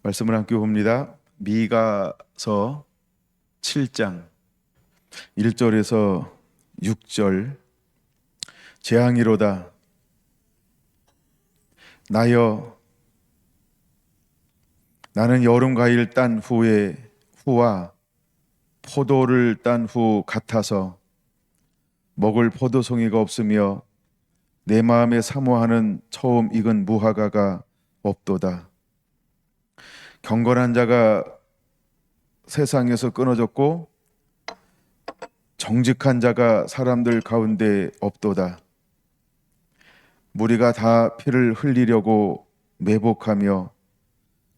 말씀을 함께 봅니다. 미가서 7장 1절에서 6절. 재앙이로다. 나여, 나는 여름 과일 딴 후와 포도를 딴 후 같아서 먹을 포도송이가 없으며 내 마음에 사모하는 처음 익은 무화과가 없도다. 경건한 자가 세상에서 끊어졌고 정직한 자가 사람들 가운데 없도다. 무리가 다 피를 흘리려고 매복하며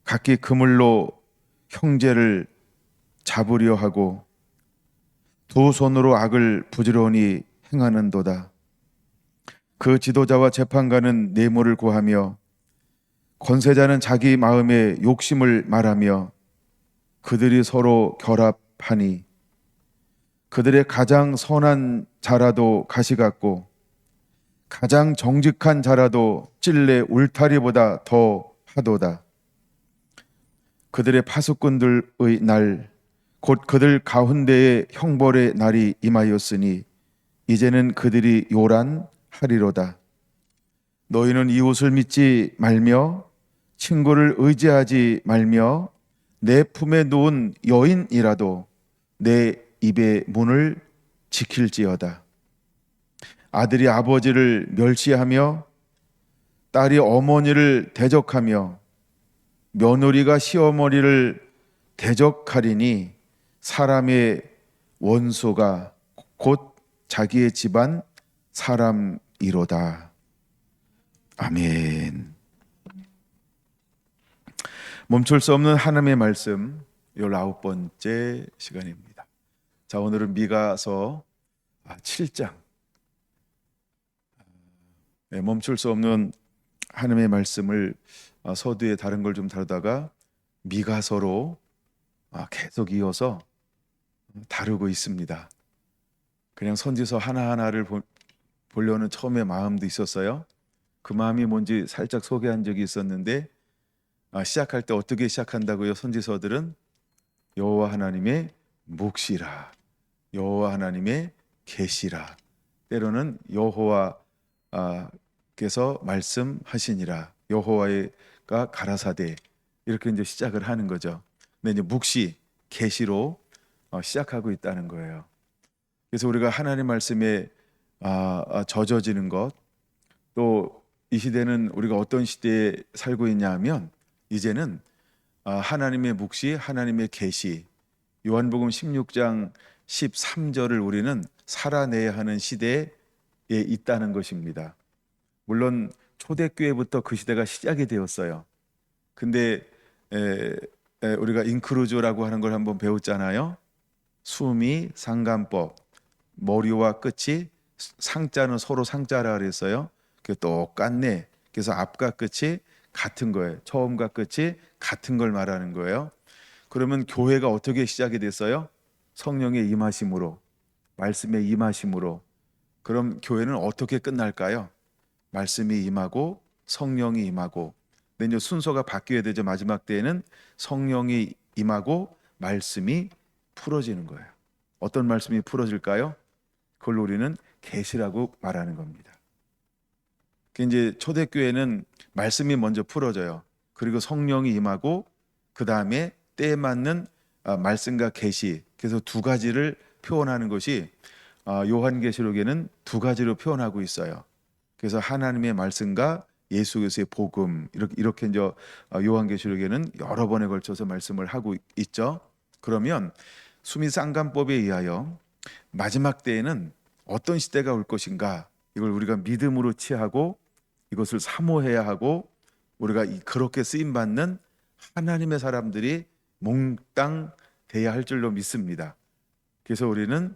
각기 그물로 형제를 잡으려 하고 두 손으로 악을 부지런히 행하는도다. 그 지도자와 재판관은 뇌물을 구하며 권세자는 자기 마음의 욕심을 말하며 그들이 서로 결합하니 그들의 가장 선한 자라도 가시 같고 가장 정직한 자라도 찔레 울타리보다 더 하도다. 그들의 파수꾼들의 날, 곧 그들 가운데의 형벌의 날이 임하였으니 이제는 그들이 요란하리로다. 너희는 이웃을 믿지 말며 친구를 의지하지 말며 내 품에 놓은 여인이라도 내 입의 문을 지킬지어다. 아들이 아버지를 멸시하며 딸이 어머니를 대적하며 며느리가 시어머니를 대적하리니 사람의 원수가 곧 자기의 집안 사람이로다. 아멘. 멈출 수 없는 하나님의 말씀 19번째 시간입니다. 자, 오늘은 미가서 7장. 멈출 수 없는 하나님의 말씀을 서두에 다른 걸 좀 다루다가 미가서로 계속 이어서 다루고 있습니다. 그냥 선지서 하나하나를 보려는 처음에 마음도 있었어요. 그 마음이 뭔지 살짝 소개한 적이 있었는데 시작할 때 어떻게 시작한다고요? 선지서들은 여호와 하나님의 묵시라, 여호와 하나님의 계시라, 때로는 여호와께서 말씀하시니라, 여호와가 가라사대, 이렇게 이제 시작을 하는 거죠. 근데 이제 묵시, 계시로 시작하고 있다는 거예요. 그래서 우리가 하나님 말씀에 젖어지는 것, 또 이 시대는 우리가 어떤 시대에 살고 있냐 하면 이제는 하나님의 묵시, 하나님의 계시, 요한복음 16장 13절을 우리는 살아내야 하는 시대에 있다는 것입니다. 물론 초대교회부터 그 시대가 시작이 되었어요. 근데 우리가 인크루즈라고 하는 걸 한번 배웠잖아요. 수미, 상관법, 머리와 끝이 상자는 서로 상자라 그랬어요. 그게 똑같네. 그래서 앞과 끝이 같은 거예요. 처음과 끝이 같은 걸 말하는 거예요. 그러면 교회가 어떻게 시작이 됐어요? 성령의 임하심으로, 말씀의 임하심으로. 그럼 교회는 어떻게 끝날까요? 말씀이 임하고 성령이 임하고. 근데 이제 순서가 바뀌어야 되죠. 마지막 때에는 성령이 임하고 말씀이 풀어지는 거예요. 어떤 말씀이 풀어질까요? 그걸 우리는 계시라고 말하는 겁니다. 이제 초대교회는 말씀이 먼저 풀어져요. 그리고 성령이 임하고 그 다음에 때에 맞는 말씀과 계시. 그래서 두 가지를 표현하는 것이 요한계시록에는 두 가지로 표현하고 있어요. 그래서 하나님의 말씀과 예수 그리스도의 복음, 이렇게 이제 요한계시록에는 여러 번에 걸쳐서 말씀을 하고 있죠. 그러면 수미상관법에 의하여 마지막 때에는 어떤 시대가 올 것인가, 이걸 우리가 믿음으로 취하고 이것을 사모해야 하고 우리가 그렇게 쓰임 받는 하나님의 사람들이 몽땅 돼야 할 줄로 믿습니다. 그래서 우리는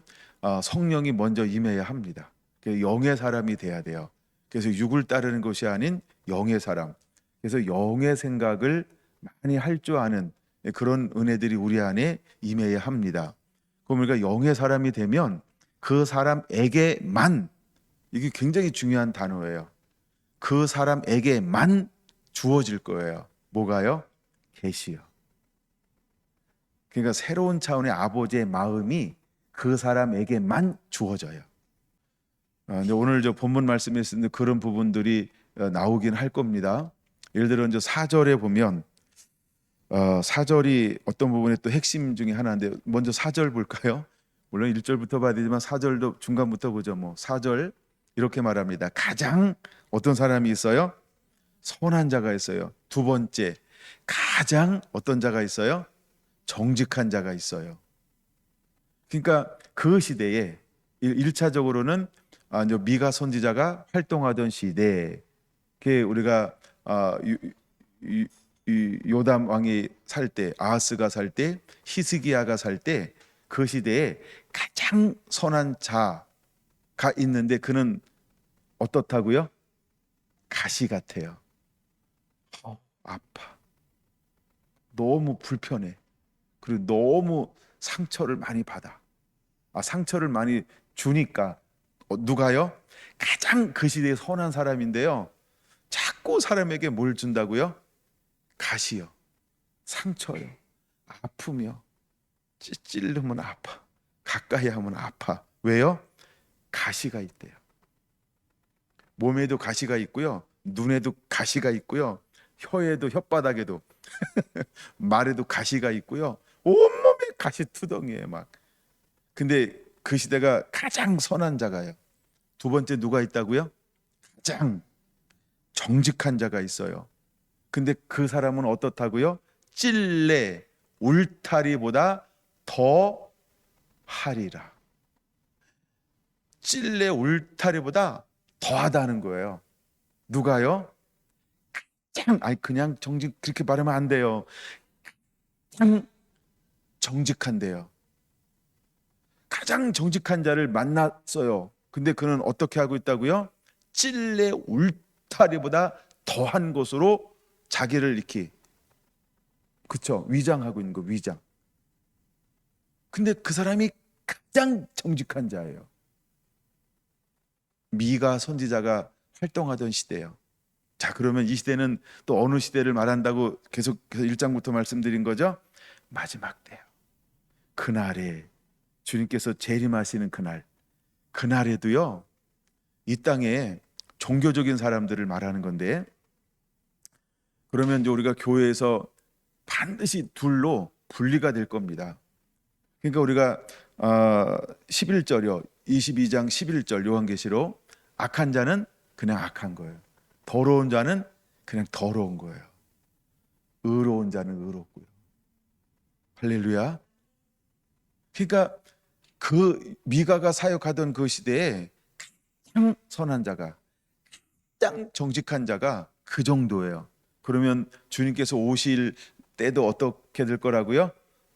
성령이 먼저 임해야 합니다. 영의 사람이 돼야 돼요. 그래서 육을 따르는 것이 아닌 영의 사람. 그래서 영의 생각을 많이 할 줄 아는 그런 은혜들이 우리 안에 임해야 합니다. 그럼 우리가 영의 사람이 되면 그 사람에게만, 이게 굉장히 중요한 단어예요. 그 사람에게만 주어질 거예요. 뭐가요? 계시요. 그러니까 새로운 차원의 아버지의 마음이 그 사람에게만 주어져요. 근데 오늘 저 본문 말씀에 쓰는 그런 부분들이 나오긴 할 겁니다. 예를 들어 이제 4절에 보면 4절이 어떤 부분의 또 핵심 중에 하나인데, 먼저 4절 볼까요? 물론 1절부터 봐야 되지만 4절도 중간부터 보죠. 4절 이렇게 말합니다. 가장 어떤 사람이 있어요? 선한 자가 있어요. 두 번째, 가장 어떤 자가 있어요? 정직한 자가 있어요. 그러니까 그 시대에 1차적으로는 이제 미가 선지자가 활동하던 시대, 그 우리가 요담 왕이 살 때, 아하스가 살 때, 히스기야가 살 때, 그 시대에 가장 선한 자가 있는데 그는 어떻다고요? 가시 같아요. 아파. 너무 불편해. 그리고 너무 상처를 많이 받아. 상처를 많이 주니까 누가요? 가장 그 시대의 선한 사람인데요. 자꾸 사람에게 뭘 준다고요? 가시요. 상처요. 아프며 찔르면 아파. 가까이 하면 아파. 왜요? 가시가 있대요. 몸에도 가시가 있고요. 눈에도 가시가 있고요. 혀에도, 혓바닥에도 말에도 가시가 있고요. 온몸에 가시 투덩이에요, 막. 근데 그 시대가 가장 선한 자가요. 두 번째 누가 있다고요? 가장 정직한 자가 있어요. 근데 그 사람은 어떻다고요? 찔레 울타리보다 더 하리라. 찔레 울타리보다 더하다는 거예요. 누가요? 가장, 그냥 정직, 그렇게 말하면 안 돼요. 가장 정직한데요. 가장 정직한 자를 만났어요. 근데 그는 어떻게 하고 있다고요? 찔레 울타리보다 더한 것으로 자기를 이렇게, 그쵸, 위장하고 있는 거, 위장. 근데 그 사람이 가장 정직한 자예요. 미가 선지자가 활동하던 시대예요. 자, 그러면 이 시대는 또 어느 시대를 말한다고 계속해서 1장부터 말씀드린 거죠? 마지막 때요. 그날에 주님께서 재림하시는 그날에도요, 이 땅에 종교적인 사람들을 말하는 건데, 그러면 이제 우리가 교회에서 반드시 둘로 분리가 될 겁니다. 그러니까 우리가 11절이요, 22장 11절 요한계시록, 악한 자는 그냥 악한 거예요. 더러운 자는 그냥 더러운 거예요. 의로운 자는 의롭고요. 할렐루야. 그러니까 그 미가가 사역하던 그 시대에 가장 선한 자가, 가장 정직한 자가 그 정도예요. 그러면 주님께서 오실 때도 어떻게 될 거라고요?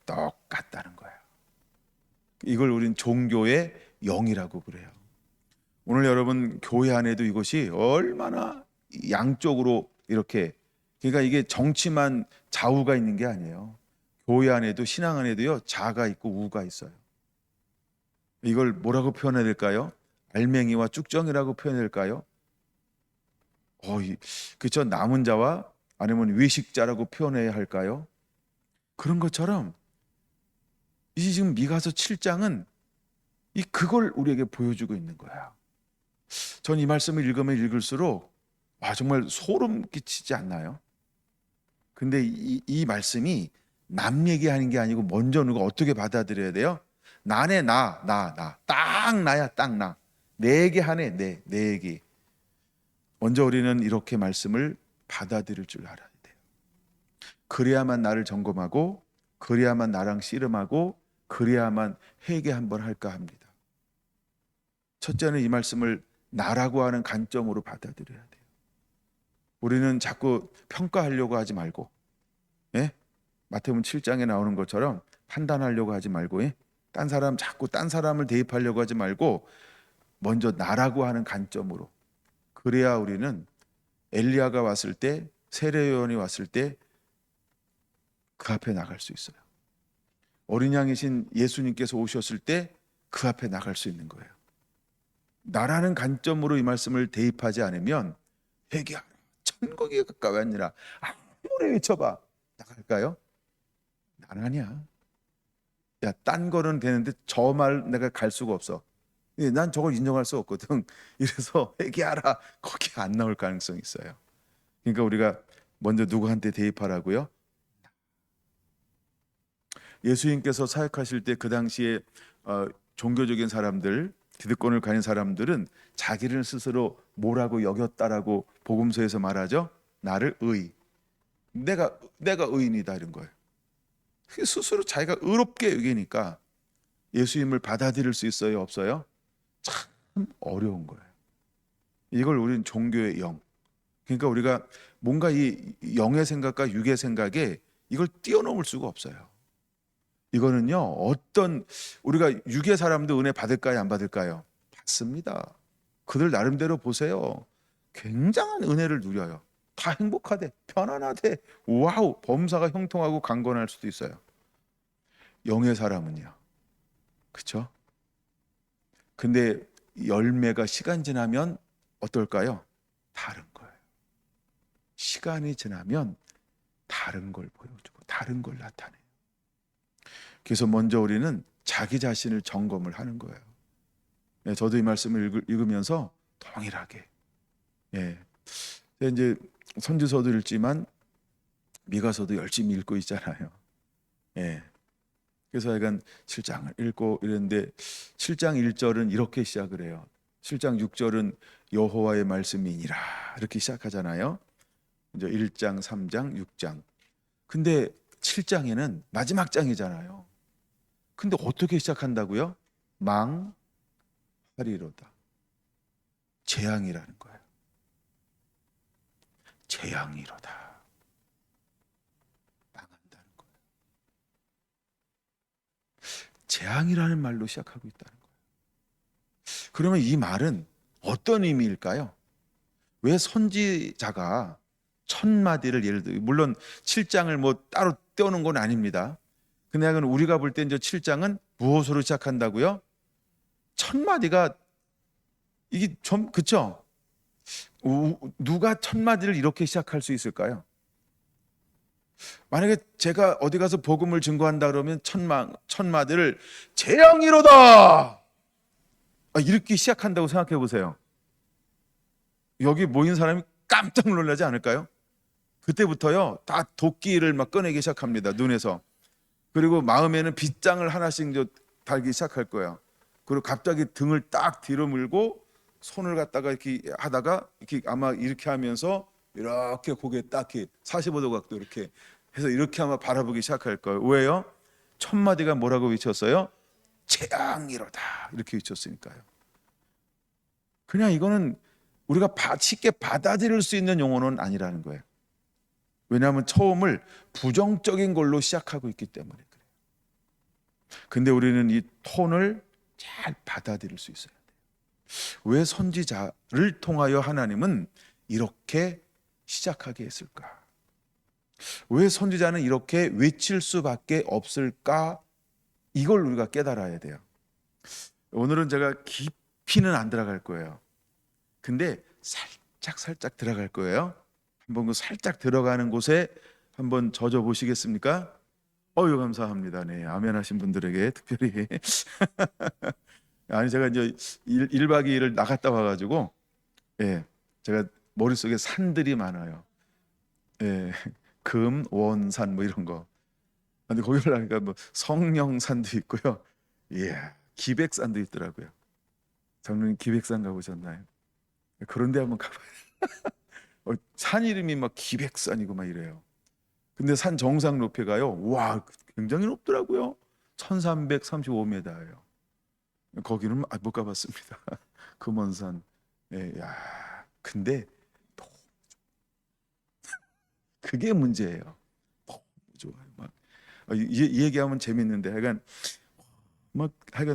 똑같다는 거예요. 이걸 우린 종교의 영이라고 그래요. 오늘 여러분 교회 안에도 이것이 얼마나 양쪽으로 이렇게, 그러니까 이게 정치만 좌우가 있는 게 아니에요. 교회 안에도, 신앙 안에도요, 자가 있고 우가 있어요. 이걸 뭐라고 표현해야 될까요? 알맹이와 쭉정이라고 표현해야 될까요? 그쵸, 남은 자와 아니면 외식자라고 표현해야 할까요? 그런 것처럼 이 지금 미가서 7장은 그걸 우리에게 보여주고 있는 거야. 전 이 말씀을 읽으면 읽을수록 정말 소름 끼치지 않나요? 근데 이 말씀이 남 얘기하는 게 아니고 먼저 누가 어떻게 받아들여야 돼요? 나네, 딱 나야, 딱 나. 내 얘기 하네, 내 얘기. 먼저 우리는 이렇게 말씀을 받아들일 줄 알아야 돼요. 그래야만 나를 점검하고, 그래야만 나랑 씨름하고, 그래야만 회개 한번 할까 합니다. 첫째는 이 말씀을 나라고 하는 관점으로 받아들여야 돼요. 우리는 자꾸 평가하려고 하지 말고, 마태복음 7장에 나오는 것처럼 판단하려고 하지 말고, 자꾸 딴 사람을 대입하려고 하지 말고 먼저 나라고 하는 관점으로, 그래야 우리는 엘리야가 왔을 때, 세례 요한이 왔을 때 그 앞에 나갈 수 있어요. 어린 양이신 예수님께서 오셨을 때 그 앞에 나갈 수 있는 거예요. 나라는 관점으로 이 말씀을 대입하지 않으면 회개하라, 천국이 가까이 아니라 아무리 외쳐봐 나갈까요? 안 하냐? 야, 딴 거는 되는데 저 말 내가 갈 수가 없어. 예, 난 저걸 인정할 수 없거든. 이래서 회개하라. 거기 안 나올 가능성이 있어요. 그러니까 우리가 먼저 누구한테 대입하라고요? 예수님께서 사역하실 때 그 당시에 종교적인 사람들, 기득권을 가진 사람들은 자기를 스스로 뭐라고 여겼다라고 복음서에서 말하죠. 나를 내가 의인이다 이런 거예요. 스스로 자기가 의롭게 여기니까 예수님을 받아들일 수 있어요, 없어요? 참 어려운 거예요. 이걸 우리는 종교의 영. 그러니까 우리가 뭔가 이 영의 생각과 육의 생각에 이걸 뛰어넘을 수가 없어요. 이거는요, 어떤 우리가 육의 사람도 은혜 받을까요, 안 받을까요? 받습니다. 그들 나름대로 보세요. 굉장한 은혜를 누려요. 다 행복하대, 편안하대, 와우, 범사가 형통하고 강건할 수도 있어요. 영의 사람은요, 그렇죠? 근데 열매가 시간 지나면 어떨까요? 다른 거예요. 시간이 지나면 다른 걸 보여주고 다른 걸 나타내요. 그래서 먼저 우리는 자기 자신을 점검을 하는 거예요. 예, 저도 이 말씀을 읽으면서 동일하게, 예, 이제 선지서도 읽지만 미가서도 열심히 읽고 있잖아요. 예, 그래서 약간 7장을 읽고 이랬는데 7장 1절은 이렇게 시작을 해요. 7장 6절은 여호와의 말씀이니라 이렇게 시작하잖아요. 이제 1장, 3장, 6장. 근데 7장에는 마지막 장이잖아요. 근데 어떻게 시작한다고요? 망하리로다. 재앙이라는 거예요. 재앙이로다. 망한다는 거예요. 재앙이라는 말로 시작하고 있다는 거예요. 그러면 이 말은 어떤 의미일까요? 왜 선지자가 천마디를 예를 들어 물론 7장을 뭐 따로 떼어놓은 건 아닙니다. 근데 우리가 볼 때 이제 7장은 무엇으로 시작한다고요? 천마디가 이게 좀 그쵸? 누가 천마디를 이렇게 시작할 수 있을까요? 만약에 제가 어디 가서 복음을 증거한다 그러면 천마디를 재앙이로다 이렇게 시작한다고 생각해 보세요. 여기 모인 사람이 깜짝 놀라지 않을까요? 그때부터요 다 도끼를 막 꺼내기 시작합니다. 눈에서. 그리고 마음에는 빗장을 하나씩 달기 시작할 거예요. 그리고 갑자기 등을 딱 뒤로 물고 손을 갖다가 이렇게 하다가 이렇게 아마 이렇게 하면서 이렇게 고개 딱 45도 각도 이렇게 해서 이렇게 아마 바라보기 시작할 거예요. 왜요? 천마디가 뭐라고 외쳤어요? 재앙이로다 이렇게 외쳤으니까요. 그냥 이거는 우리가 쉽게 받아들일 수 있는 용어는 아니라는 거예요. 왜냐하면 처음을 부정적인 걸로 시작하고 있기 때문에 그래요. 근데 우리는 이 톤을 잘 받아들일 수 있어야 돼요. 왜 선지자를 통하여 하나님은 이렇게 시작하게 했을까? 왜 선지자는 이렇게 외칠 수밖에 없을까? 이걸 우리가 깨달아야 돼요. 오늘은 제가 깊이는 안 들어갈 거예요. 근데 살짝 들어갈 거예요. 한번 그 살짝 들어가는 곳에 한번 젖어 보시겠습니까? 어유 감사합니다. 네, 아멘 하신 분들에게 특별히 아니 제가 이제 1박 2일을 나갔다 와가지고 예, 제가 머릿속에 산들이 많아요. 예, 금, 원, 산 뭐 이런 거. 근데 거기 올라가니까 뭐 성령산도 있고요. 예, 기백산도 있더라고요. 장로님 기백산 가보셨나요? 그런데 한번 가봐요. 산 이름이 막 기백산이고 막 이래요. 근데 산 정상 높이가요. 와, 굉장히 높더라고요. 1335m예요. 거기는 못 가봤습니다. 금원산. 예, 야, 근데 그게 문제예요. 너무 좋아요. 막 이 얘기하면 재밌는데 하여간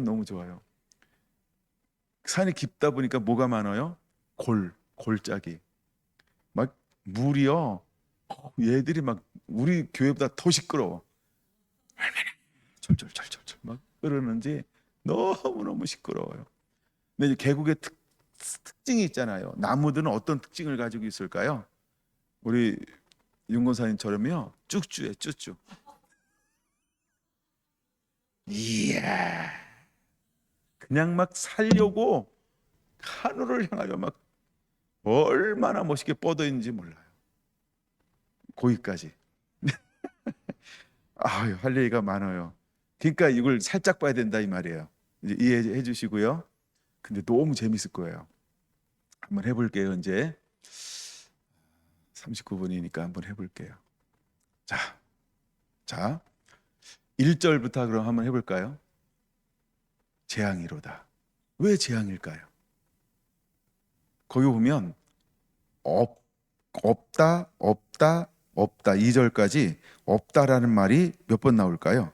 너무 좋아요. 산이 깊다 보니까 뭐가 많아요? 골짜기. 막 물이요. 얘들이 막 우리 교회보다 더 시끄러워. 얼마나 철철철철철 막 흐르는지 너무너무 시끄러워요. 근데 이제 계곡의 특징이 있잖아요. 나무들은 어떤 특징을 가지고 있을까요? 우리 윤건사님처럼요 쭈쭈해 쭈쭈. 이야, 그냥 막 살려고 하늘을 향하여 막 얼마나 멋있게 뻗어 있는지 몰라요. 거기까지. 아유, 할 얘기가 많아요. 그러니까 이걸 살짝 봐야 된다 이 말이에요. 이제 이해해 주시고요. 근데 너무 재밌을 거예요. 한번 해볼게요. 이제 39분이니까 한번 해볼게요. 자, 자, 1절부터 그럼 한번 해볼까요? 재앙이로다. 왜 재앙일까요? 거기 보면 없다, 없다, 없다. 2절까지 없다라는 말이 몇 번 나올까요?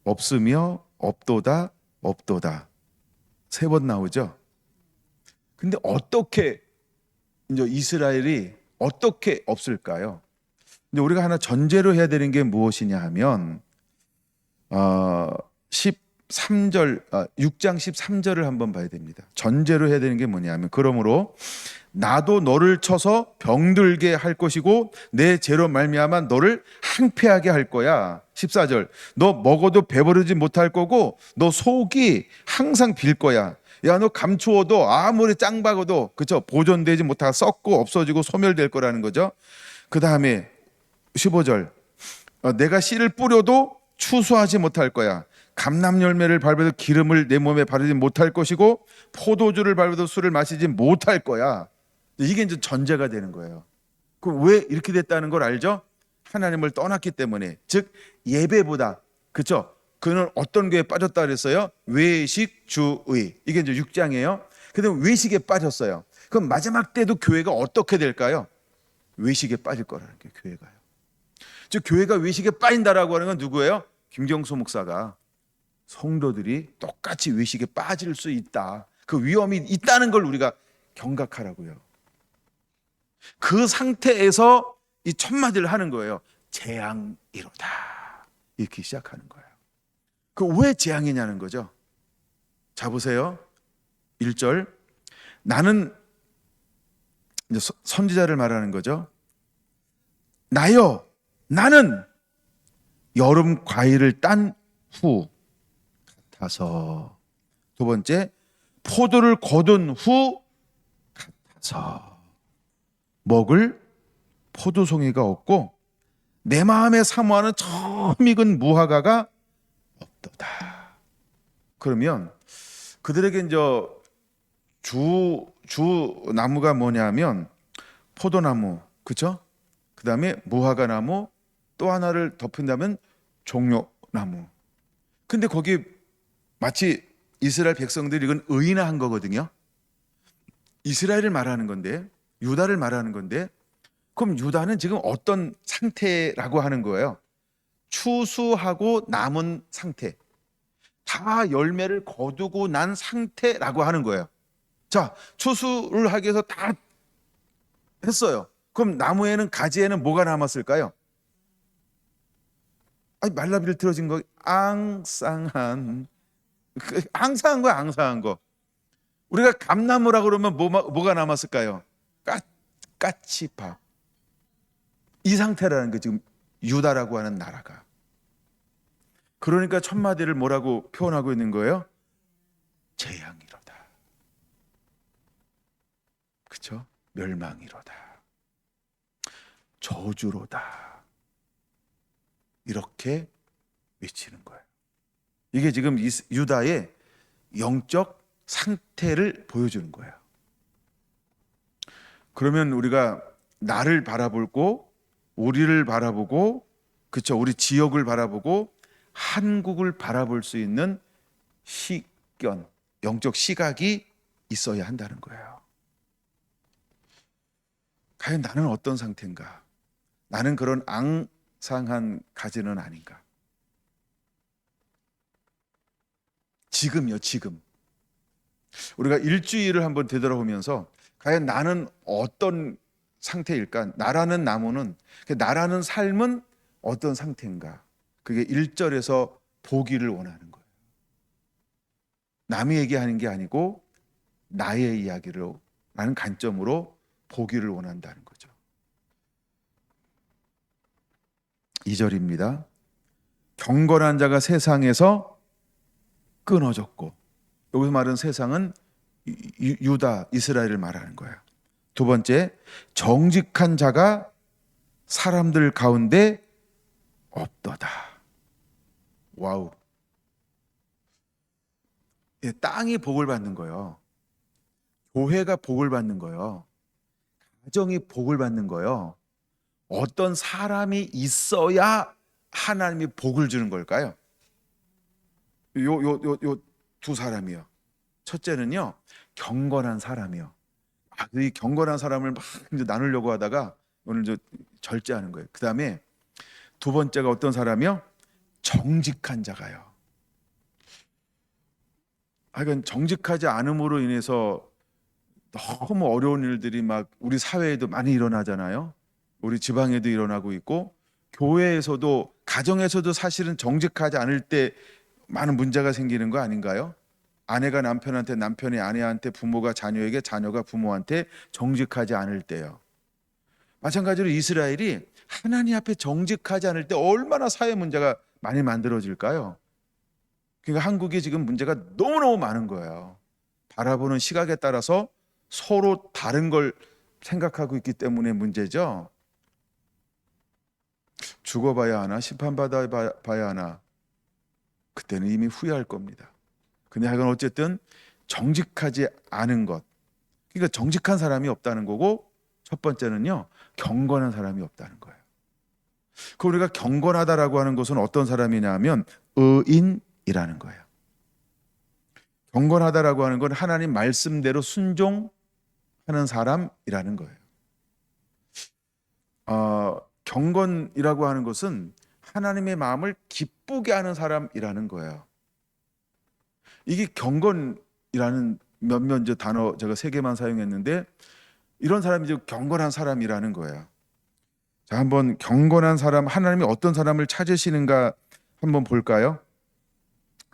없으며 없도다, 없도다. 3번 나오죠. 근데 어떻게 이제 이스라엘이 어떻게 없을까요? 근데 우리가 하나 전제로 해야 되는 게 무엇이냐 하면 13절 6장 13절을 한번 봐야 됩니다. 전제로 해야 되는 게 뭐냐면 그러므로 나도 너를 쳐서 병들게 할 것이고 내 죄로 말미암아 너를 항폐하게 할 거야. 14절 너 먹어도 배부르지 못할 거고 너 속이 항상 빌 거야. 야, 너 감추어도 아무리 짱박아도 그쵸 보존되지 못하고 썩고 없어지고 소멸될 거라는 거죠. 그 다음에 15절 내가 씨를 뿌려도 추수하지 못할 거야. 감람 열매를 밟아도 기름을 내 몸에 바르지 못할 것이고 포도주를 밟아도 술을 마시지 못할 거야. 이게 이제 전제가 되는 거예요. 그럼 왜 이렇게 됐다는 걸 알죠? 하나님을 떠났기 때문에. 즉 예배보다 그렇죠? 그는 어떤 교회에 빠졌다 그랬어요? 외식주의. 이게 이제 6장이에요. 근데 외식에 빠졌어요. 그럼 마지막 때도 교회가 어떻게 될까요? 외식에 빠질 거라는 게 교회가요. 즉 교회가 외식에 빠진다라고 하는 건 누구예요? 김경수 목사가 성도들이 똑같이 외식에 빠질 수 있다. 그 위험이 있다는 걸 우리가 경각하라고요. 그 상태에서 이 첫 마디를 하는 거예요. 재앙이로다. 이렇게 시작하는 거예요. 그 왜 재앙이냐는 거죠. 자 보세요. 1절 나는 이제 선지자를 말하는 거죠. 나여 나는 여름 과일을 딴 후 같아서. 두 번째 포도를 거둔 후 같아서 먹을 포도송이가 없고 내 마음에 사모하는 처음 익은 무화과가 없도다. 그러면 그들에게 이제 주 나무가 뭐냐면 포도나무, 그렇죠? 그 다음에 무화과나무, 또 하나를 덮은다면 종려나무. 근데 거기 마치 이스라엘 백성들이 이건 의인화한 거거든요. 이스라엘을 말하는 건데, 유다를 말하는 건데, 그럼 유다는 지금 어떤 상태라고 하는 거예요? 추수하고 남은 상태, 다 열매를 거두고 난 상태라고 하는 거예요. 자, 추수를 하기 위해서 다 했어요. 그럼 나무에는 가지에는 뭐가 남았을까요? 아니, 말라비를 틀어진 거 앙상한 거야, 앙상한 거. 우리가 감나무라 그러면 뭐가 남았을까요? 까치밥. 이 상태라는 게 지금 유다라고 하는 나라가. 그러니까 첫 마디를 뭐라고 표현하고 있는 거예요? 재앙이로다. 그렇죠? 멸망이로다. 저주로다. 이렇게 외치는 거예요. 이게 지금 유다의 영적 상태를 보여주는 거예요. 그러면 우리가 나를 바라보고 우리를 바라보고 그렇죠? 우리 지역을 바라보고 한국을 바라볼 수 있는 시견, 영적 시각이 있어야 한다는 거예요. 과연 나는 어떤 상태인가? 나는 그런 앙상한 가지는 아닌가? 지금요, 지금. 우리가 일주일을 한번 되돌아보면서 과연 나는 어떤 상태일까? 나라는 나무는, 나라는 삶은 어떤 상태인가? 그게 1절에서 보기를 원하는 거예요. 남이 얘기하는 게 아니고 나의 이야기로, 라는 관점으로 보기를 원한다는 거죠. 2절입니다. 경건한 자가 세상에서 끊어졌고, 여기서 말하는 세상은 유다, 이스라엘을 말하는 거예요. 두 번째, 정직한 자가 사람들 가운데 없도다. 와우. 예, 땅이 복을 받는 거예요. 교회가 복을 받는 거예요. 가정이 복을 받는 거예요. 어떤 사람이 있어야 하나님이 복을 주는 걸까요? 요 두 사람이요. 첫째는요, 경건한 사람이요. 이 경건한 사람을 막 이제 나누려고 하다가 오늘 저 절제하는 거예요. 그 다음에 두 번째가 어떤 사람이요? 정직한 자가요. 하여간 정직하지 않음으로 인해서 너무 어려운 일들이 막 우리 사회에도 많이 일어나잖아요. 우리 지방에도 일어나고 있고, 교회에서도, 가정에서도 사실은 정직하지 않을 때 많은 문제가 생기는 거 아닌가요? 아내가 남편한테, 남편이 아내한테, 부모가 자녀에게, 자녀가 부모한테 정직하지 않을 때요. 마찬가지로 이스라엘이 하나님 앞에 정직하지 않을 때 얼마나 사회 문제가 많이 만들어질까요? 그러니까 한국이 지금 문제가 너무너무 많은 거예요. 바라보는 시각에 따라서 서로 다른 걸 생각하고 있기 때문에 문제죠. 죽어봐야 하나, 심판받아 봐야 하나, 그때는 이미 후회할 겁니다. 근데 하여간 어쨌든 정직하지 않은 것, 그러니까 정직한 사람이 없다는 거고, 첫 번째는요, 경건한 사람이 없다는 거예요. 그 우리가 경건하다라고 하는 것은 어떤 사람이냐 하면 의인이라는 거예요. 경건하다라고 하는 건 하나님 말씀대로 순종하는 사람이라는 거예요. 경건이라고 하는 것은 하나님의 마음을 기쁘게 하는 사람이라는 거예요. 이게 경건이라는 몇몇 단어 제가 3개만 사용했는데, 이런 사람이 이제 경건한 사람이라는 거예요. 자, 한번 경건한 사람, 하나님이 어떤 사람을 찾으시는가 한번 볼까요?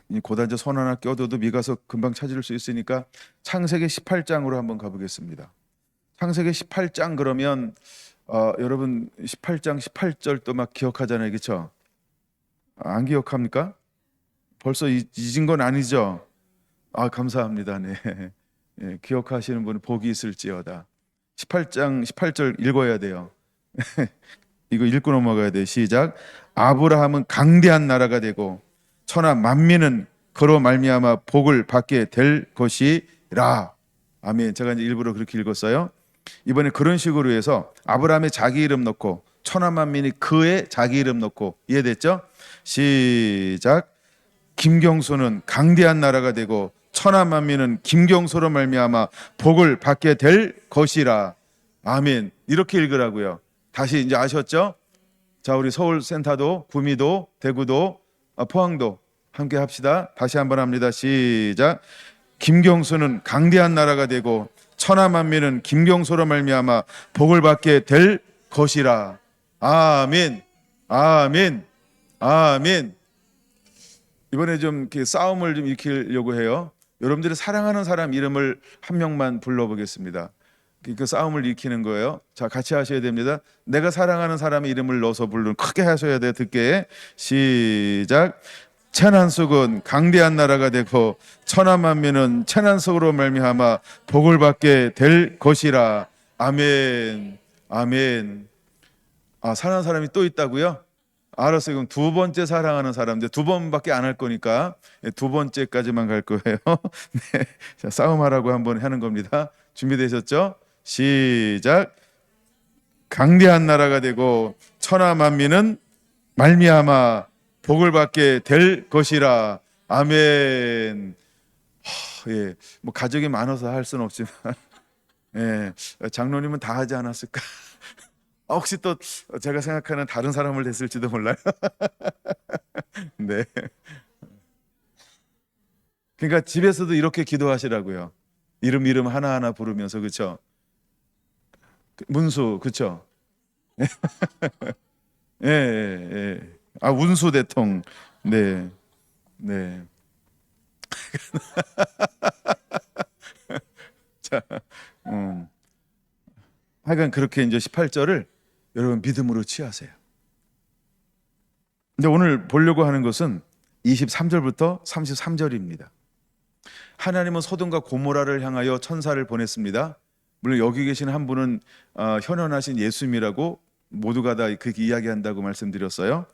이 고단자 선 하나 껴둬도 미가서 금방 찾을 수 있으니까 창세기 18장으로 한번 가보겠습니다. 창세기 18장 그러면 여러분 18장 18절 또 막 기억하잖아요, 그렇죠? 안 기억합니까? 벌써 잊은 건 아니죠? 감사합니다. 네. 예, 기억하시는 분은 복이 있을지어다. 18장 18절 읽어야 돼요. 이거 읽고 넘어가야 돼요. 시작. 아브라함은 강대한 나라가 되고 천하 만민은 그로 말미암아 복을 받게 될 것이라. 아멘. 제가 이제 일부러 그렇게 읽었어요. 이번에 그런 식으로 해서 아브라함의 자기 이름 넣고 천하 만민이 그의 자기 이름 넣고, 이해됐죠? 시작. 김경수는 강대한 나라가 되고 천하 만민은 김경수로 말미암아 복을 받게 될 것이라. 아멘. 이렇게 읽으라고요. 다시 이제 아셨죠? 자, 우리 서울 센터도, 구미도, 대구도, 포항도 함께 합시다. 다시 한번 합니다. 시작. 김경수는 강대한 나라가 되고 천하 만민은 김경수로 말미암아 복을 받게 될 것이라. 아멘. 아멘. 아멘. 이번에 좀 이렇게 싸움을 좀 일으키려고 해요. 여러분들이 사랑하는 사람 이름을 한 명만 불러보겠습니다. 그 싸움을 일으키는 거예요. 자, 같이 하셔야 됩니다. 내가 사랑하는 사람의 이름을 넣어서 부르는, 크게 하셔야 돼요. 듣게. 시작. 천한석은 강대한 나라가 되고 천하 만민은 천한석으로 말미암아 복을 받게 될 것이라. 아멘. 아멘. 사랑하는 사람이 또 있다고요? 알았어요. 그럼 두 번째 사랑하는 사람들 두 번밖에 안 할 거니까 두 번째까지만 갈 거예요. 네. 자, 싸움하라고 한번 하는 겁니다. 준비되셨죠? 시작. 강대한 나라가 되고 천하 만민은 말미암아 복을 받게 될 것이라. 아멘. 예, 뭐 가족이 많아서 할 수는 없지만, 예, 장로님은 다 하지 않았을까? 혹시 또 제가 생각하는 다른 사람을 됐을지도 몰라요. 네. 그러니까 집에서도 이렇게 기도하시라고요. 이름 하나하나 부르면서, 그렇죠? 문수, 그렇죠? 예, 예, 예. 운수 대통. 네. 네. 자, 하여간 그렇게 이제 18절을 여러분 믿음으로 취하세요. 근데 오늘 보려고 하는 것은 23절부터 33절입니다. 하나님은 소돔과 고모라를 향하여 천사를 보냈습니다. 물론 여기 계신 한 분은 현현하신 예수님이라고 모두가 다 그렇게 이야기한다고 말씀드렸어요.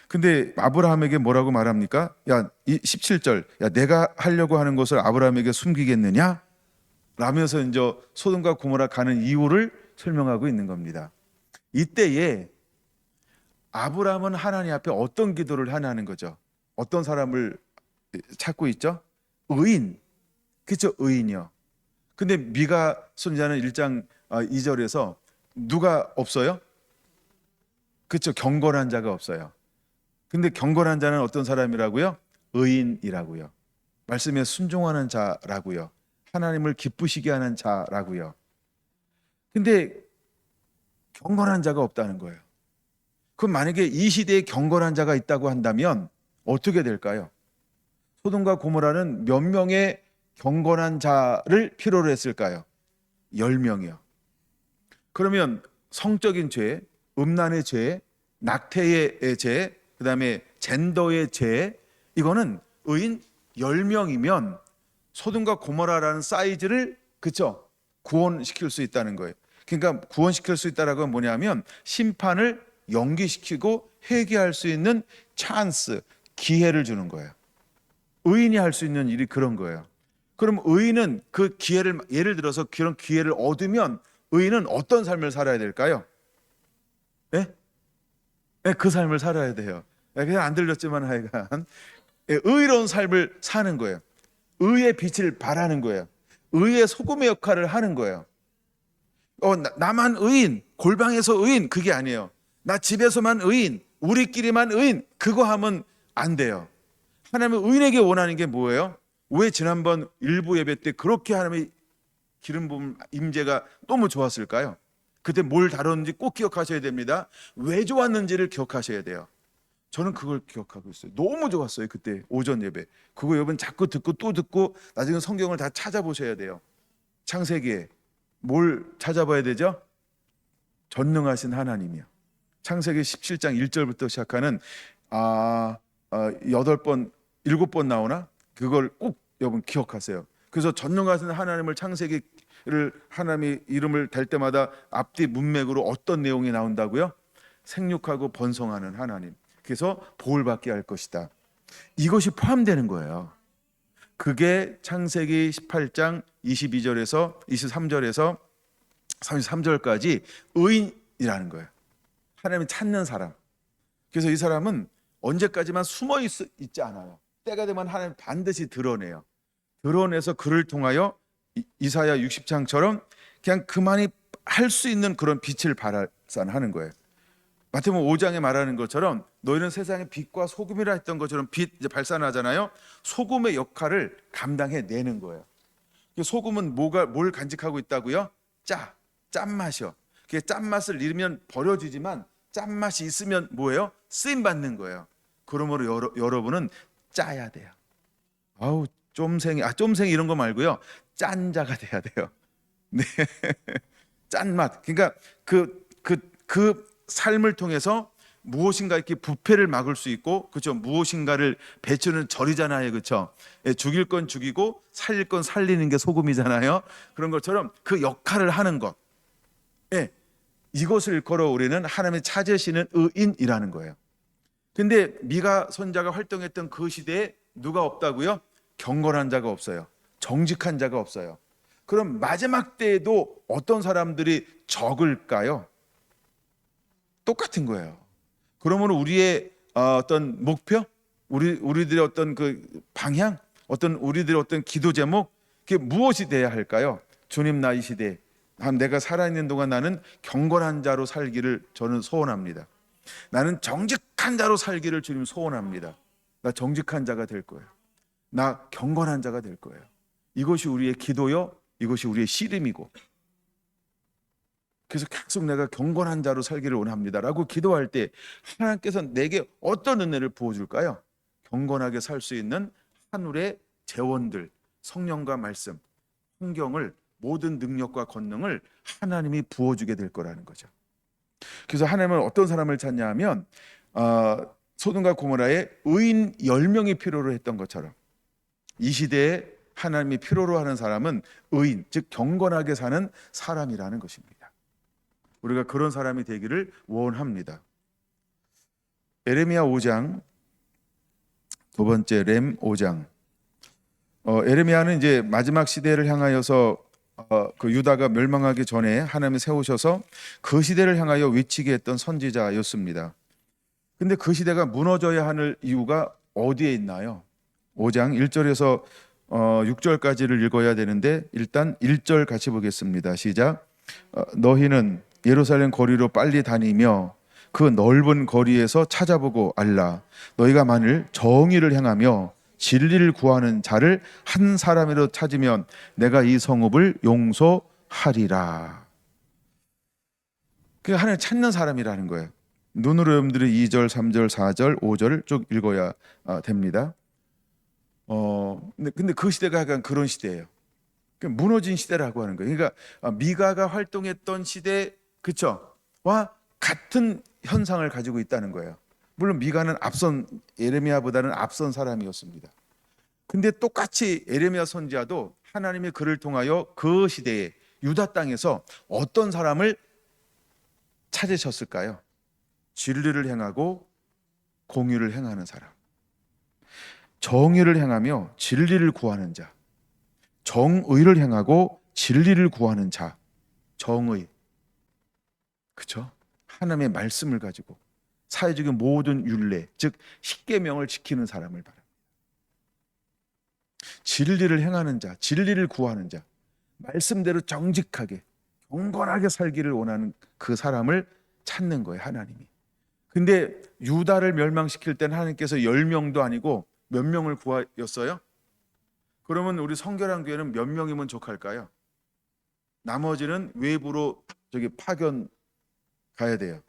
근데 아브라함에게 뭐라고 말합니까? 야, 17절, 야, 내가 하려고 하는 것을 아브라함에게 숨기겠느냐? 라면서 이제 소돔과 고모라 가는 이유를 설명하고 있는 겁니다. 이때에 아브라함은 하나님 앞에 어떤 기도를 하냐는 거죠. 어떤 사람을 찾고 있죠? 의인. 그렇죠? 의인이요. 근데 미가 선지자는 1장 2절에서 누가 없어요? 그렇죠? 경건한 자가 없어요. 근데 경건한 자는 어떤 사람이라고요? 의인이라고요. 말씀에 순종하는 자라고요. 하나님을 기쁘시게 하는 자라고요. 근데 경건한 자가 없다는 거예요. 그럼 만약에 이 시대에 경건한 자가 있다고 한다면 어떻게 될까요? 소돔과 고모라는 몇 명의 경건한 자를 필요로 했을까요? 10명이요. 그러면 성적인 죄, 음란의 죄, 낙태의 죄, 그 다음에 젠더의 죄, 이거는 의인 10명이면 소돔과 고모라라는 사이즈를 그쵸? 구원시킬 수 있다는 거예요. 그러니까 구원시킬 수 있다라고 하면 뭐냐면 심판을 연기시키고 회개할 수 있는 찬스, 기회를 주는 거예요. 의인이 할 수 있는 일이 그런 거예요. 그럼 의인은 그 기회를, 예를 들어서 그런 기회를 얻으면 의인은 어떤 삶을 살아야 될까요? 네? 네, 그 삶을 살아야 돼요. 그냥 안 들렸지만 하여간 의로운 삶을 사는 거예요. 의의 빛을 발하는 거예요. 의의 소금의 역할을 하는 거예요. 나만 의인, 골방에서 의인, 그게 아니에요. 나 집에서만 의인, 우리끼리만 의인, 그거 하면 안 돼요. 하나님은 의인에게 원하는 게 뭐예요? 왜 지난번 일부 예배 때 그렇게 하나님의 기름 부음 임재가 너무 좋았을까요? 그때 뭘 다뤘는지 꼭 기억하셔야 됩니다. 왜 좋았는지를 기억하셔야 돼요. 저는 그걸 기억하고 있어요. 너무 좋았어요. 그때 오전 예배. 그거 여러분 자꾸 듣고 또 듣고 나중에 성경을 다 찾아보셔야 돼요. 창세기에 뭘 찾아봐야 되죠? 전능하신 하나님이요. 창세기 17장 1절부터 시작하는 8번, 7번 나오나? 그걸 꼭 여러분 기억하세요. 그래서 전능하신 하나님을 창세기를 하나님의 이름을 댈 때마다 앞뒤 문맥으로 어떤 내용이 나온다고요? 생육하고 번성하는 하나님. 그래서 복을 받게 할 것이다. 이것이 포함되는 거예요. 그게 창세기 18장 22절에서 23절에서 33절까지 의인이라는 거예요. 하나님을 찾는 사람. 그래서 이 사람은 언제까지만 숨어 있지 않아요. 때가 되면 하나님 반드시 드러내요. 드러내서 그를 통하여 이사야 60장처럼 그냥 그만이 할 수 있는 그런 빛을 발산하는 거예요. 마태복음 5장에 말하는 것처럼 너희는 세상의 빛과 소금이라 했던 것처럼 빛 이제 발산하잖아요. 소금의 역할을 감당해 내는 거예요. 소금은 뭘 간직하고 있다고요? 짠맛이요. 짠맛을 잃으면 버려지지만 짠맛이 있으면 뭐예요? 쓰임 받는 거예요. 그러므로 여러분은 짜야 돼요. 아우 쫌생이 이런 거 말고요. 짠자가 돼야 돼요. 네, 짠맛. 그러니까 그 삶을 통해서 무엇인가 이렇게 부패를 막을 수 있고, 그렇죠? 무엇인가를 배추는 절이잖아요, 그렇죠? 죽일 건 죽이고 살릴 건 살리는 게 소금이잖아요. 그런 것처럼 그 역할을 하는 것. 예, 이것을 걸어 우리는 하나님이 찾으시는 의인이라는 거예요. 근데 미가 선자가 활동했던 그 시대에 누가 없다고요? 경건한 자가 없어요. 정직한 자가 없어요. 그럼 마지막 때에도 어떤 사람들이 적을까요? 똑같은 거예요. 그러면 우리의 어떤 목표, 우리들의 어떤 그 방향, 우리들의 어떤 기도 제목, 그게 무엇이 돼야 할까요? 주님 나 이 시대에 내가 살아있는 동안 나는 경건한 자로 살기를 저는 소원합니다. 나는 정직한 자로 살기를 주님 소원합니다. 나 정직한 자가 될 거예요. 나 경건한 자가 될 거예요. 이것이 우리의 기도요, 이것이 우리의 씨름이고, 그래서 계속 내가 경건한 자로 살기를 원합니다라고 기도할 때 하나님께서 내게 어떤 은혜를 부어줄까요? 경건하게 살 수 있는 하늘의 재원들, 성령과 말씀, 환경을, 모든 능력과 권능을 하나님이 부어주게 될 거라는 거죠. 그래서 하나님은 어떤 사람을 찾냐 하면 소돔과 고모라에 의인 10명이 필요로 했던 것처럼 이 시대에 하나님이 필요로 하는 사람은 의인, 즉 경건하게 사는 사람이라는 것입니다. 우리가 그런 사람이 되기를 원합니다. 에레미야 5장, 두 번째 렘 5장. 에레미야는 이제 마지막 시대를 향하여서 그 유다가 멸망하기 전에 하나님이 세우셔서 그 시대를 향하여 외치게 했던 선지자였습니다. 근데 그 시대가 무너져야 하는 이유가 어디에 있나요? 5장 1절에서 6절까지를 읽어야 되는데 일단 1절 같이 보겠습니다. 시작. 너희는 예루살렘 거리로 빨리 다니며 그 넓은 거리에서 찾아보고 알라. 너희가 만일 정의를 행하며 진리를 구하는 자를 한 사람이라도 찾으면 내가 이 성읍을 용서하리라. 그 하나님 찾는 사람이라는 거예요. 눈으로 여러분들이 2절, 3절, 4절, 5절을 쭉 읽어야 됩니다. 근데 그 시대가 약간 그런 시대예요. 무너진 시대라고 하는 거예요. 그러니까 미가가 활동했던 시대, 그쵸? 와 같은 현상을 가지고 있다는 거예요. 물론 미가는 앞선 예레미야보다는 앞선 사람이었습니다. 근데 똑같이 예레미야 선지자도 하나님의 그를 통하여 그 시대에 유다 땅에서 어떤 사람을 찾으셨을까요? 진리를 행하고 공의를 행하는 사람, 정의를 행하며 진리를 구하는 자, 정의를 행하고 진리를 구하는 자, 정의, 그렇죠? 하나님의 말씀을 가지고 사회적인 모든 율례, 즉 십계명을 지키는 사람을 바랍니다. 진리를 행하는 자, 진리를 구하는 자, 말씀대로 정직하게 경건하게 살기를 원하는 그 사람을 찾는 거예요, 하나님이. 근데 유다를 멸망시킬 때는 하나님께서 10명도 아니고 몇 명을 구하였어요? 그러면 우리 성결한 교회는 몇 명이면 족할까요? 나머지는 외부로 파견 가야 돼요.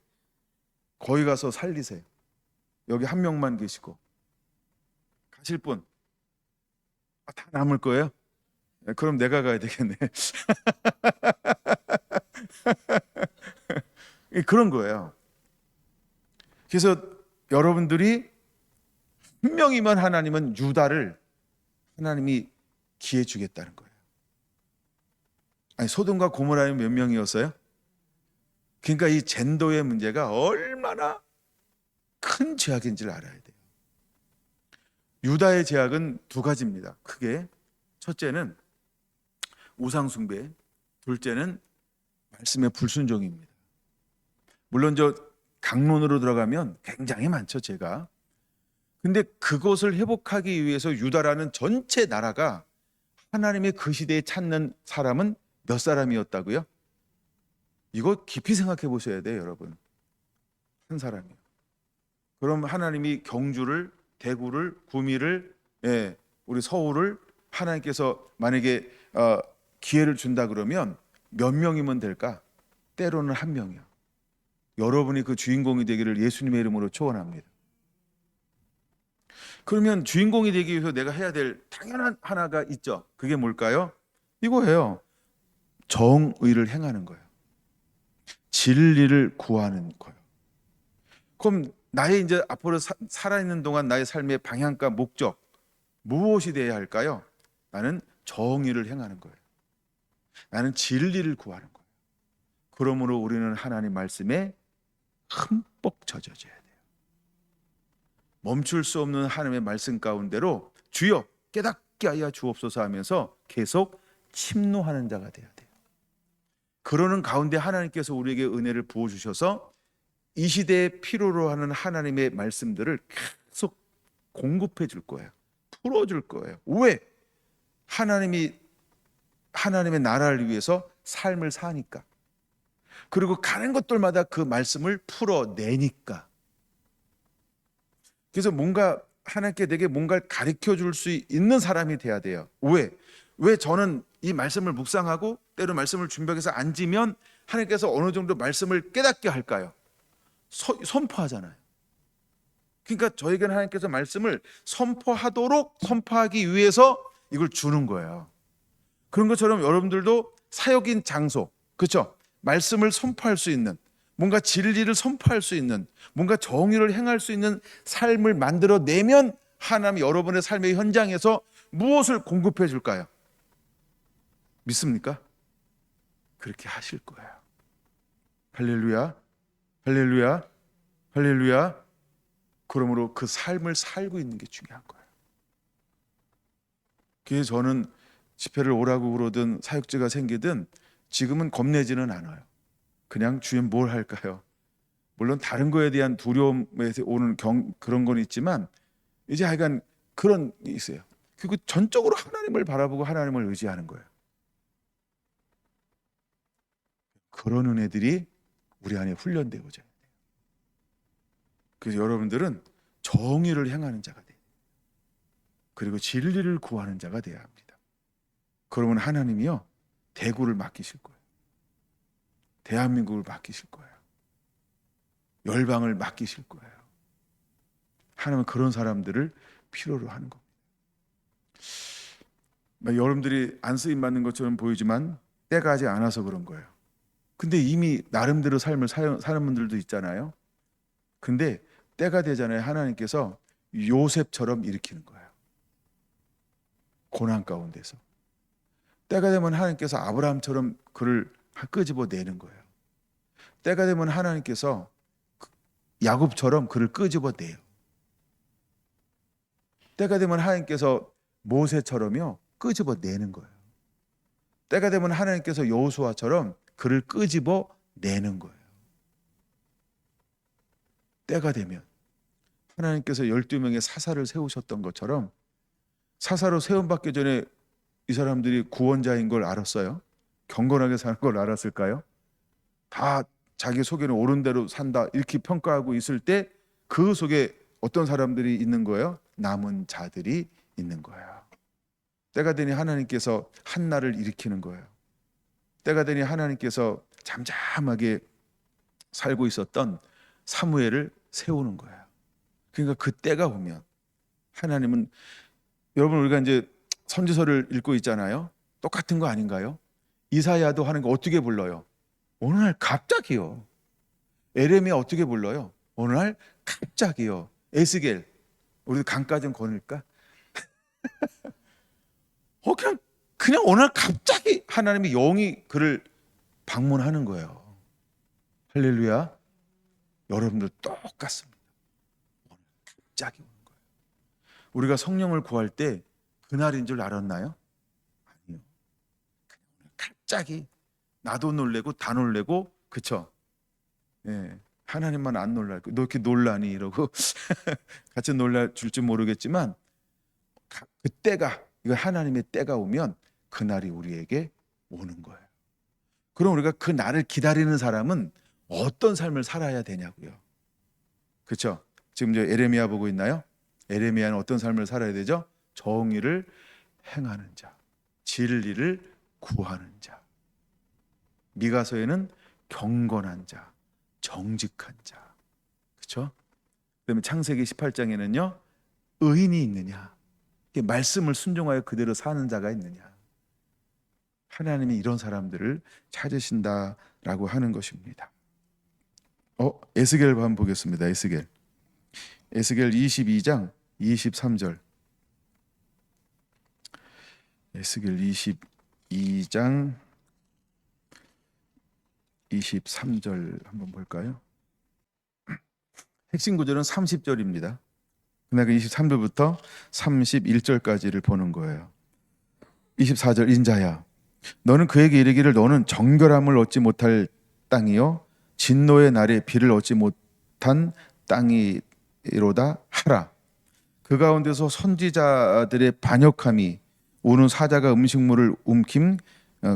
거기 가서 살리세요. 여기 한 명만 계시고 가실 분 다 남을 거예요? 그럼 내가 가야 되겠네. 그런 거예요. 그래서 여러분들이 한 명이면 하나님은 유다를 하나님이 기회 주겠다는 거예요. 아니 소돔과 고모라는 몇 명이었어요? 그러니까 이 젠더의 문제가 얼마나 큰 죄악인지를 알아야 돼요. 유다의 죄악은 두 가지입니다. 크게 첫째는 우상 숭배, 둘째는 말씀의 불순종입니다. 물론 저 강론으로 들어가면 굉장히 많죠, 죄가. 근데 그것을 회복하기 위해서 유다라는 전체 나라가 하나님의 그 시대에 찾는 사람은 몇 사람이었다고요? 이거 깊이 생각해 보셔야 돼요, 여러분. 한 사람이요. 그럼 하나님이 경주를, 대구를, 구미를, 우리 서울을 하나님께서 만약에 기회를 준다 그러면 몇 명이면 될까? 때로는 한 명이요. 여러분이 그 주인공이 되기를 예수님의 이름으로 축원합니다. 그러면 주인공이 되기 위해서 내가 해야 될 당연한 하나가 있죠. 그게 뭘까요? 이거예요. 정의를 행하는 거예요. 진리를 구하는 거예요. 그럼 나의 이제 앞으로 살아있는 동안 나의 삶의 방향과 목적 무엇이 되어야 할까요? 나는 정의를 행하는 거예요. 나는 진리를 구하는 거예요. 그러므로 우리는 하나님 말씀에 흠뻑 젖어져야 돼요. 멈출 수 없는 하나님의 말씀 가운데로 주여 깨닫게 하여 주옵소서 하면서 계속 침노하는 자가 돼야 돼요. 그러는 가운데 하나님께서 우리에게 은혜를 부어주셔서 이 시대에 필요로 하는 하나님의 말씀들을 계속 공급해 줄 거예요. 풀어줄 거예요. 왜? 하나님의 나라를 위해서 삶을 사니까. 그리고 가는 것들마다 그 말씀을 풀어내니까. 그래서 뭔가 하나님께 내게 뭔가를 가르쳐 줄 수 있는 사람이 돼야 돼요. 왜 저는 이 말씀을 묵상하고 때로 말씀을 준비해서 앉으면 하나님께서 어느 정도 말씀을 깨닫게 할까요? 선포하잖아요. 그러니까 저에게는 하나님께서 말씀을 선포하기 위해서 이걸 주는 거예요. 그런 것처럼 여러분들도 사역인 장소, 그렇죠? 말씀을 선포할 수 있는 뭔가 진리를 선포할 수 있는, 뭔가 정의를 행할 수 있는 삶을 만들어내면 하나님이 여러분의 삶의 현장에서 무엇을 공급해 줄까요? 믿습니까? 그렇게 하실 거예요. 할렐루야, 할렐루야, 할렐루야. 그러므로 그 삶을 살고 있는 게 중요한 거예요. 그래서 저는 집회를 오라고 그러든 사역지가 생기든 지금은 겁내지는 않아요. 그냥 주님 뭘 할까요? 물론 다른 거에 대한 두려움에서 오는 그런 건 있지만 이제 하여간 그런 게 있어요. 그리고 전적으로 하나님을 바라보고 하나님을 의지하는 거예요. 그런 은혜들이 우리 안에 훈련되어져야 돼요. 그래서 여러분들은 정의를 행하는 자가 돼요. 그리고 진리를 구하는 자가 돼야 합니다. 그러면 하나님이요, 대구를 맡기실 거예요. 대한민국을 맡기실 거예요. 열방을 맡기실 거예요. 하나님은 그런 사람들을 필요로 하는 겁니다. 여러분들이 안 쓰임 받는 것처럼 보이지만 때가 아직 안 와서 그런 거예요. 근데 이미 나름대로 삶을 사는 분들도 있잖아요. 근데 때가 되잖아요. 하나님께서 요셉처럼 일으키는 거예요. 고난 가운데서. 때가 되면 하나님께서 아브라함처럼 그를 끄집어내는 거예요. 때가 되면 하나님께서 야곱처럼 그를 끄집어내요. 때가 되면 하나님께서 모세처럼요 끄집어내는 거예요. 때가 되면 하나님께서 여호수아처럼 그를 끄집어내는 거예요. 때가 되면 하나님께서 12명의 사사를 세우셨던 것처럼, 사사로 세움받기 전에 이 사람들이 구원자인 걸 알았어요? 경건하게 사는 걸 알았을까요? 다 자기 속에는 옳은 대로 산다 이렇게 평가하고 있을 때 그 속에 어떤 사람들이 있는 거예요? 남은 자들이 있는 거예요. 때가 되니 하나님께서 한나를 일으키는 거예요. 때가 되니 하나님께서 잠잠하게 살고 있었던 사무엘을 세우는 거예요. 그러니까 그 때가 오면 하나님은, 여러분 우리가 이제 선지서를 읽고 있잖아요. 똑같은 거 아닌가요? 이사야도 하는 거 어떻게 불러요? 어느 날 갑자기요. 에레미야 어떻게 불러요? 어느 날 갑자기요. 에스겔, 우리도 강가 좀 거닐까? 그냥 어느 날 갑자기 하나님의 영이 그를 방문하는 거예요. 할렐루야. 여러분들 똑같습니다. 갑자기 오는 거예요. 우리가 성령을 구할 때 그날인 줄 알았나요? 아니요. 갑자기 나도 놀래고 다 놀래고, 그쵸? 예, 하나님만 안 놀랄 거예요. 너 이렇게 놀라니? 이러고 같이 놀랄 줄지 모르겠지만 그때가, 이거 하나님의 때가 오면 그날이 우리에게 오는 거예요. 그럼 우리가 그 날을 기다리는 사람은 어떤 삶을 살아야 되냐고요. 그렇죠? 지금 저 에레미야 보고 있나요? 에레미야는 어떤 삶을 살아야 되죠? 정의를 행하는 자, 진리를 구하는 자. 미가서에는 경건한 자, 정직한 자. 그렇죠? 그다음에 창세기 18장에는요, 의인이 있느냐, 말씀을 순종하여 그대로 사는 자가 있느냐. 하나님이 이런 사람들을 찾으신다라고 하는 것입니다. 에스겔 한번 보겠습니다. 에스겔 22장 23절. 에스겔 22장 23절 한번 볼까요? 핵심 구절은 30절입니다. 그날 23절부터 31절까지를 보는 거예요. 24절. 인자야, 너는 그에게 이르기를 너는 정결함을 얻지 못할 땅이요 진노의 날에 비를 얻지 못한 땅이로다 하라. 그 가운데서 선지자들의 반역함이 우는 사자가 음식물을 움킴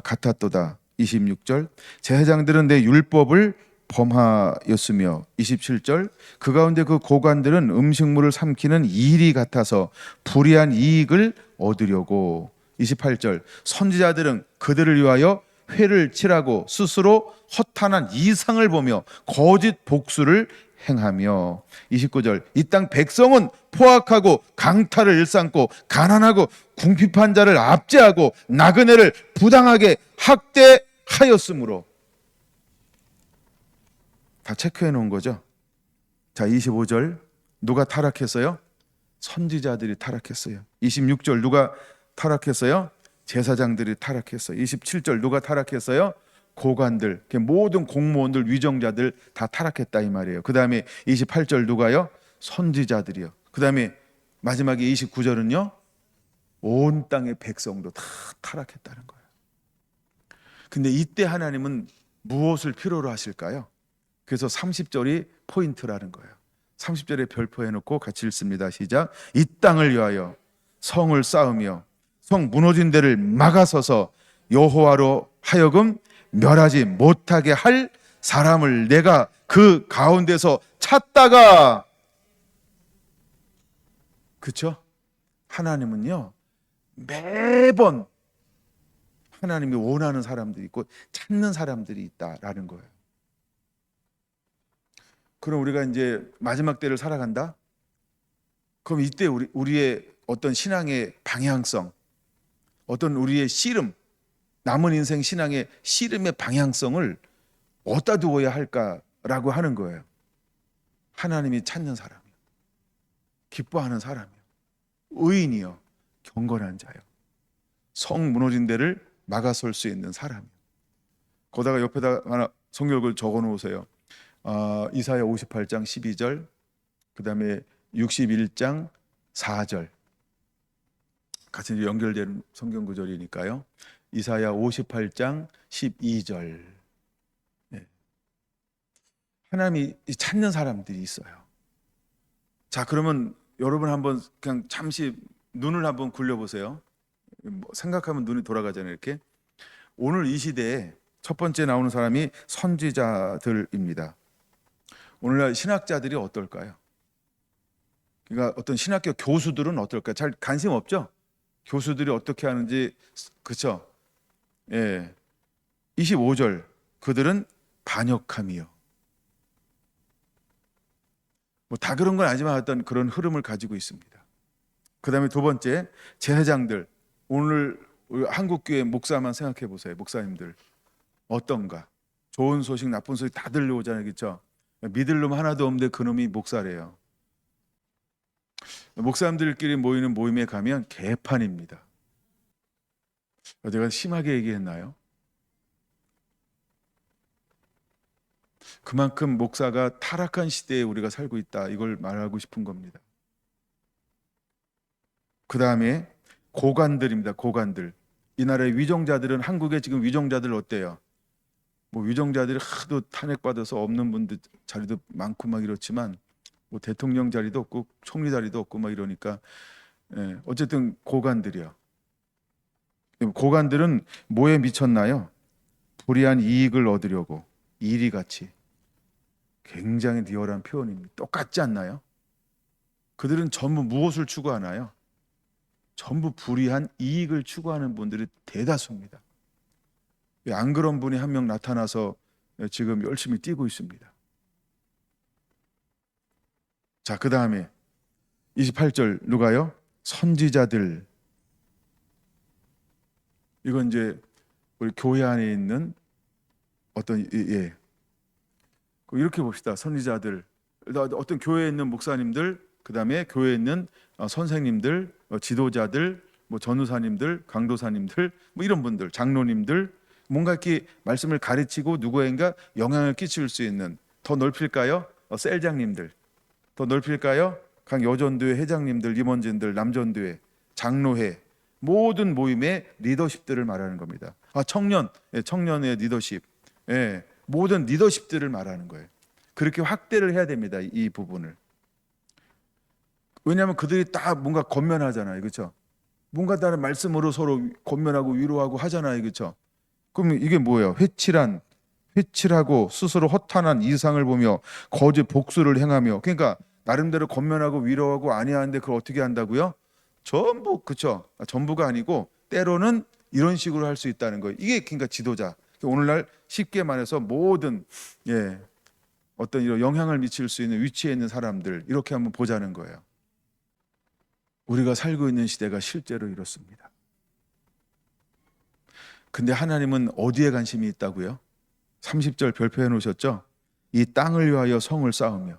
같았도다. 26절. 제사장들은 내 율법을 범하였으며. 27절. 그 가운데 그 고관들은 음식물을 삼키는 일이 같아서 불의한 이익을 얻으려고. 28절. 선지자들은 그들을 위하여 회를 칠하고 스스로 허탄한 이상을 보며 거짓 복수를 행하며. 29절. 이 땅 백성은 포악하고 강탈을 일삼고 가난하고 궁핍한 자를 압제하고 나그네를 부당하게 학대하였으므로. 다 체크해 놓은 거죠. 자, 25절 누가 타락했어요? 선지자들이 타락했어요. 26절 누가 타락했어요? 제사장들이 타락했어요. 27절 누가 타락했어요? 고관들, 모든 공무원들, 위정자들 다 타락했다 이 말이에요. 그 다음에 28절 누가요? 선지자들이요. 그 다음에 마지막에 29절은요, 온 땅의 백성도 다 타락했다는 거예요. 근데 이때 하나님은 무엇을 필요로 하실까요? 그래서 30절이 포인트라는 거예요. 30절에 별표해놓고 같이 읽습니다. 시작. 이 땅을 위하여 성을 쌓으며 성 무너진 데를 막아서서 여호와로 하여금 멸하지 못하게 할 사람을 내가 그 가운데서 찾다가, 그렇죠? 하나님은요 매번 하나님이 원하는 사람들이 있고 찾는 사람들이 있다라는 거예요. 그럼 우리가 이제 마지막 때를 살아간다? 그럼 이때 우리의 어떤 신앙의 방향성, 어떤 우리의 씨름, 남은 인생 신앙의 씨름의 방향성을 어디다 두어야 할까라고 하는 거예요. 하나님이 찾는 사람이요, 기뻐하는 사람이요, 의인이요, 경건한 자요, 성 무너진 데를 막아설 수 있는 사람이요. 거기다가 옆에다 하나 성경을 적어 놓으세요. 이사야 58장 12절, 그 다음에 61장 4절 같이 연결된 성경 구절이니까요. 이사야 58장 12절. 네. 하나님이 찾는 사람들이 있어요. 자, 그러면 여러분 한번 그냥 잠시 눈을 한번 굴려보세요. 생각하면 눈이 돌아가잖아요. 이렇게 오늘 이 시대에 첫 번째 나오는 사람이 선지자들입니다. 오늘날 신학자들이 어떨까요? 그러니까 어떤 신학교 교수들은 어떨까요? 잘 관심 없죠? 교수들이 어떻게 하는지. 그렇죠? 예. 25절 그들은 반역함이요. 뭐 다 그런 건 아니지만 어떤 그런 흐름을 가지고 있습니다. 그 다음에 두 번째, 제사장들. 오늘 한국교회 목사만 생각해 보세요. 목사님들 어떤가? 좋은 소식, 나쁜 소식 다 들려오잖아요. 그렇죠? 믿을 놈 하나도 없는데 그놈이 목사래요. 목사님들끼리 모이는 모임에 가면 개판입니다. 제가 심하게 얘기했나요? 그만큼 목사가 타락한 시대에 우리가 살고 있다, 이걸 말하고 싶은 겁니다. 그 다음에 고관들입니다. 고관들. 이 나라의 위정자들은, 한국의 지금 위정자들 어때요? 뭐 위정자들이 하도 탄핵받아서 없는 분들 자리도 많고 막 이렇지만 뭐 대통령 자리도 없고 총리 자리도 없고 막 이러니까, 예, 어쨌든 고관들이요. 고관들은 뭐에 미쳤나요? 불이한 이익을 얻으려고, 이리같이. 굉장히 리얼한 표현입니다. 똑같지 않나요? 그들은 전부 무엇을 추구하나요? 전부 불이한 이익을 추구하는 분들이 대다수입니다. 안 그런 분이 한 명 나타나서 지금 열심히 뛰고 있습니다. 자, 그 다음에 28절 누가요? 선지자들. 이건 이제 우리 교회 안에 있는 어떤, 예, 이렇게 봅시다. 선지자들, 어떤 교회에 있는 목사님들, 그 다음에 교회에 있는 선생님들, 지도자들, 뭐 전우사님들, 강도사님들, 뭐 이런 분들, 장로님들, 뭔가 이렇게 말씀을 가르치고 누구에겐가 영향을 끼칠 수 있는, 더 넓힐까요? 셀장님들, 더 넓힐까요? 각 여전도회 회장님들, 임원진들, 남전도회, 장로회, 모든 모임의 리더십들을 말하는 겁니다. 청년, 청년의 리더십, 모든 리더십들을 말하는 거예요. 그렇게 확대를 해야 됩니다. 이 부분을. 왜냐하면 그들이 다 뭔가 권면하잖아요. 그렇죠? 뭔가 다른 말씀으로 서로 권면하고 위로하고 하잖아요. 그렇죠? 그럼 이게 뭐예요? 회칠하고 스스로 허탄한 이상을 보며 거짓 복수를 행하며. 그러니까 나름대로 권면하고 위로하고 아니하는데 그걸 어떻게 한다고요? 전부, 그렇죠? 전부가 아니고 때로는 이런 식으로 할 수 있다는 거예요. 이게 그러니까 지도자. 오늘날 쉽게 말해서 모든, 예, 어떤 이런 영향을 미칠 수 있는 위치에 있는 사람들, 이렇게 한번 보자는 거예요. 우리가 살고 있는 시대가 실제로 이렇습니다. 근데 하나님은 어디에 관심이 있다고요? 30절 별표해 놓으셨죠? 이 땅을 위하여 성을 쌓으며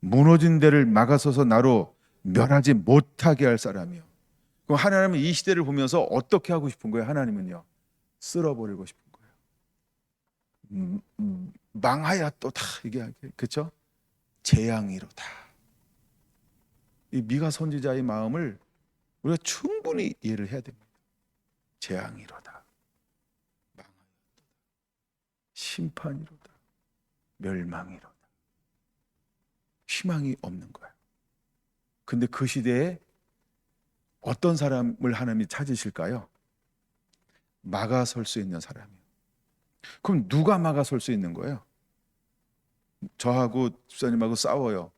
무너진 데를 막아서서 나로 멸하지 못하게 할 사람이요. 그럼 하나님은 이 시대를 보면서 어떻게 하고 싶은 거예요? 하나님은요, 쓸어버리고 싶은 거예요. 망하야 또 다 이게 그렇죠? 재앙이로다. 이 미가 선지자의 마음을 우리가 충분히 이해를 해야 됩니다. 재앙이로다, 망하였도다, 심판이로다, 멸망이로다. 희망이 없는 거예요. 근데 그 시대에 어떤 사람을 하나님이 찾으실까요? 막아설 수 있는 사람이요. 그럼 누가 막아설 수 있는 거예요? 저하고 집사님하고 싸워요.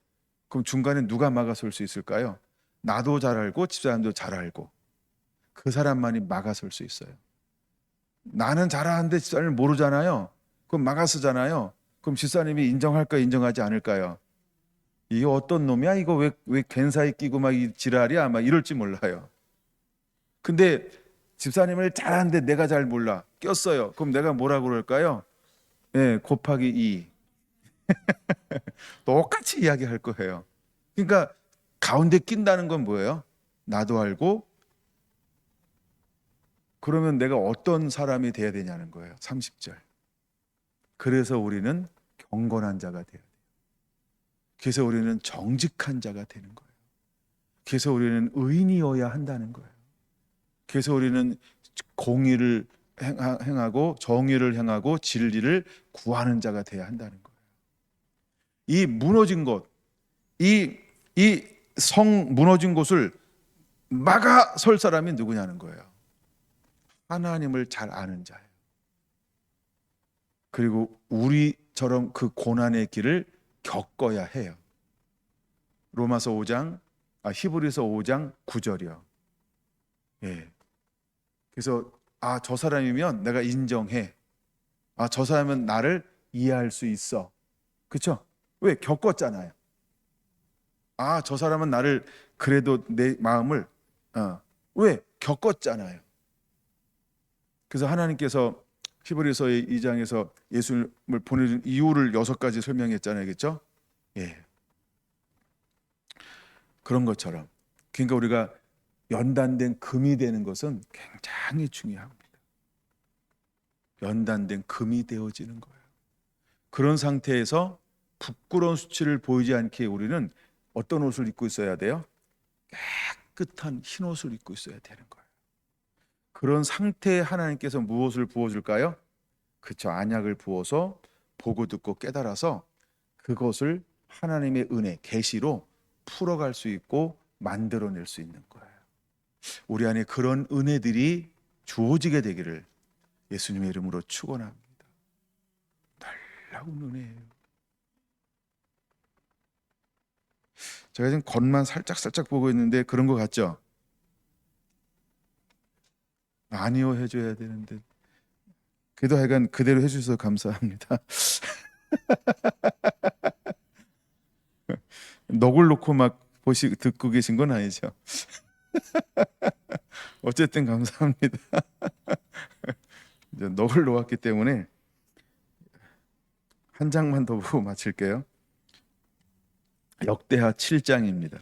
그럼 중간에 누가 막아설 수 있을까요? 나도 잘 알고 집사님도 잘 알고 그 사람만이 막아설 수 있어요. 나는 잘 아는데 집사님을 모르잖아요. 그럼 막아서잖아요. 그럼 집사님이 인정할까 인정하지 않을까요? 이게 어떤 놈이야? 이거 왜 괜사에 끼고 막 이 지랄이야? 막 이럴지 몰라요. 근데 집사님을 잘 아는데 내가 잘 몰라. 꼈어요. 그럼 내가 뭐라고 그럴까요? 네, 곱하기 2. 똑같이 이야기할 거예요. 그러니까 가운데 낀다는 건 뭐예요? 나도 알고 그러면 내가 어떤 사람이 돼야 되냐는 거예요. 30절. 그래서 우리는 경건한 자가 돼야 돼요. 그래서 우리는 정직한 자가 되는 거예요. 그래서 우리는 의인이어야 한다는 거예요. 그래서 우리는 공의를 행하고 정의를 행하고 진리를 구하는 자가 돼야 한다는 거예요. 이 무너진 곳, 이 성 무너진 곳을 막아설 사람이 누구냐는 거예요. 하나님을 잘 아는 자예요. 그리고 우리처럼 그 고난의 길을 겪어야 해요. 로마서 5장, 히브리서 5장 9절이요. 예. 그래서 저 사람이면 내가 인정해. 저 사람은 나를 이해할 수 있어. 그렇죠? 왜? 겪었잖아요. 저 사람은 나를 그래도 내 마음을 왜? 겪었잖아요. 그래서 하나님께서 히브리서의 2장에서 예수님을 보내준 이유를 6가지 설명했잖아요. 그렇죠? 예. 그런 것처럼 그러니까 우리가 연단된 금이 되는 것은 굉장히 중요합니다. 연단된 금이 되어지는 거예요. 그런 상태에서 부끄러운 수치를 보이지 않게 우리는 어떤 옷을 입고 있어야 돼요? 깨끗한 흰 옷을 입고 있어야 되는 거예요. 그런 상태에 하나님께서 무엇을 부어줄까요? 그렇죠. 안약을 부어서 보고 듣고 깨달아서 그것을 하나님의 은혜, 계시로 풀어갈 수 있고 만들어낼 수 있는 거예요. 우리 안에 그런 은혜들이 주어지게 되기를 예수님의 이름으로 축원합니다. 놀라운 은혜예요. 제가 지금 겉만 살짝 보고 있는데 그런 것 같죠? 아니요 해줘야 되는데 그래도 하여간 그대로 해주셔서 감사합니다. 넋을 놓고 막 듣고 계신 건 아니죠? 어쨌든 감사합니다. 이제 넋을 놓았기 때문에 한 장만 더 보고 마칠게요. 역대하 7장입니다.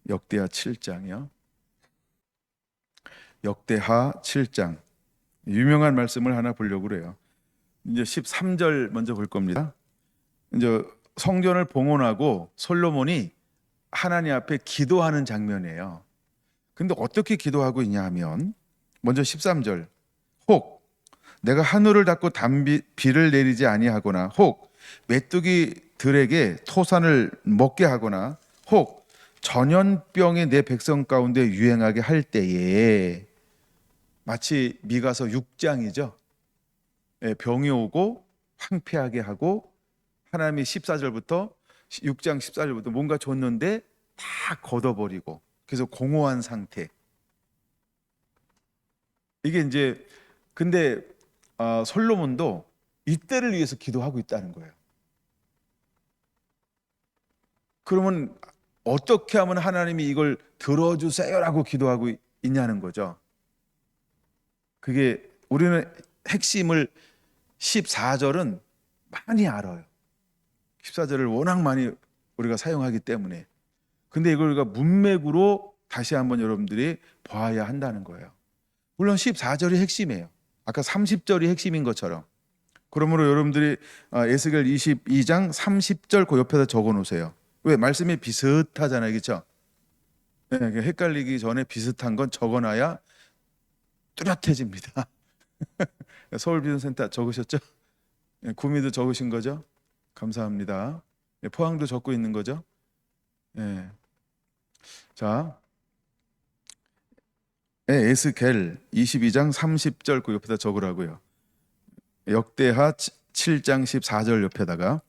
역대하 7장이요. 역대하 7장. 유명한 말씀을 하나 보려고 그래요. 이제 13절 먼저 볼 겁니다. 이제 성전을 봉헌하고 솔로몬이 하나님 앞에 기도하는 장면이에요. 근데 어떻게 기도하고 있냐 하면 먼저 13절. 혹 내가 하늘을 닫고 비를 내리지 아니하거나 혹 메뚜기들에게 토산을 먹게 하거나 혹 전염병이 내 백성 가운데 유행하게 할 때에 마치 미가서 6장이죠. 병이 오고 황폐하게 하고 하나님이 14절부터 6장 14절부터 뭔가 줬는데 다 걷어버리고 그래서 공허한 상태. 이게 이제 근데 솔로몬도 이때를 위해서 기도하고 있다는 거예요. 그러면 어떻게 하면 하나님이 이걸 들어주세요라고 기도하고 있냐는 거죠. 그게 우리는 핵심을 14절은 많이 알아요. 14절을 워낙 많이 우리가 사용하기 때문에. 근데 이걸 우리가 문맥으로 다시 한번 여러분들이 봐야 한다는 거예요. 물론 14절이 핵심이에요. 아까 30절이 핵심인 것처럼. 그러므로 여러분들이 에스겔 22장 30절 그 옆에다 적어 놓으세요. 왜? 말씀이 비슷하잖아요. 그렇죠? 네, 헷갈리기 전에 비슷한 건 적어놔야 뚜렷해집니다. 서울비전센터 적으셨죠? 네, 구미도 적으신 거죠? 감사합니다. 네, 포항도 적고 있는 거죠? 네. 자, 네, 에스겔 22장 30절 그 옆에다 적으라고요. 역대하 7장 14절 옆에다가.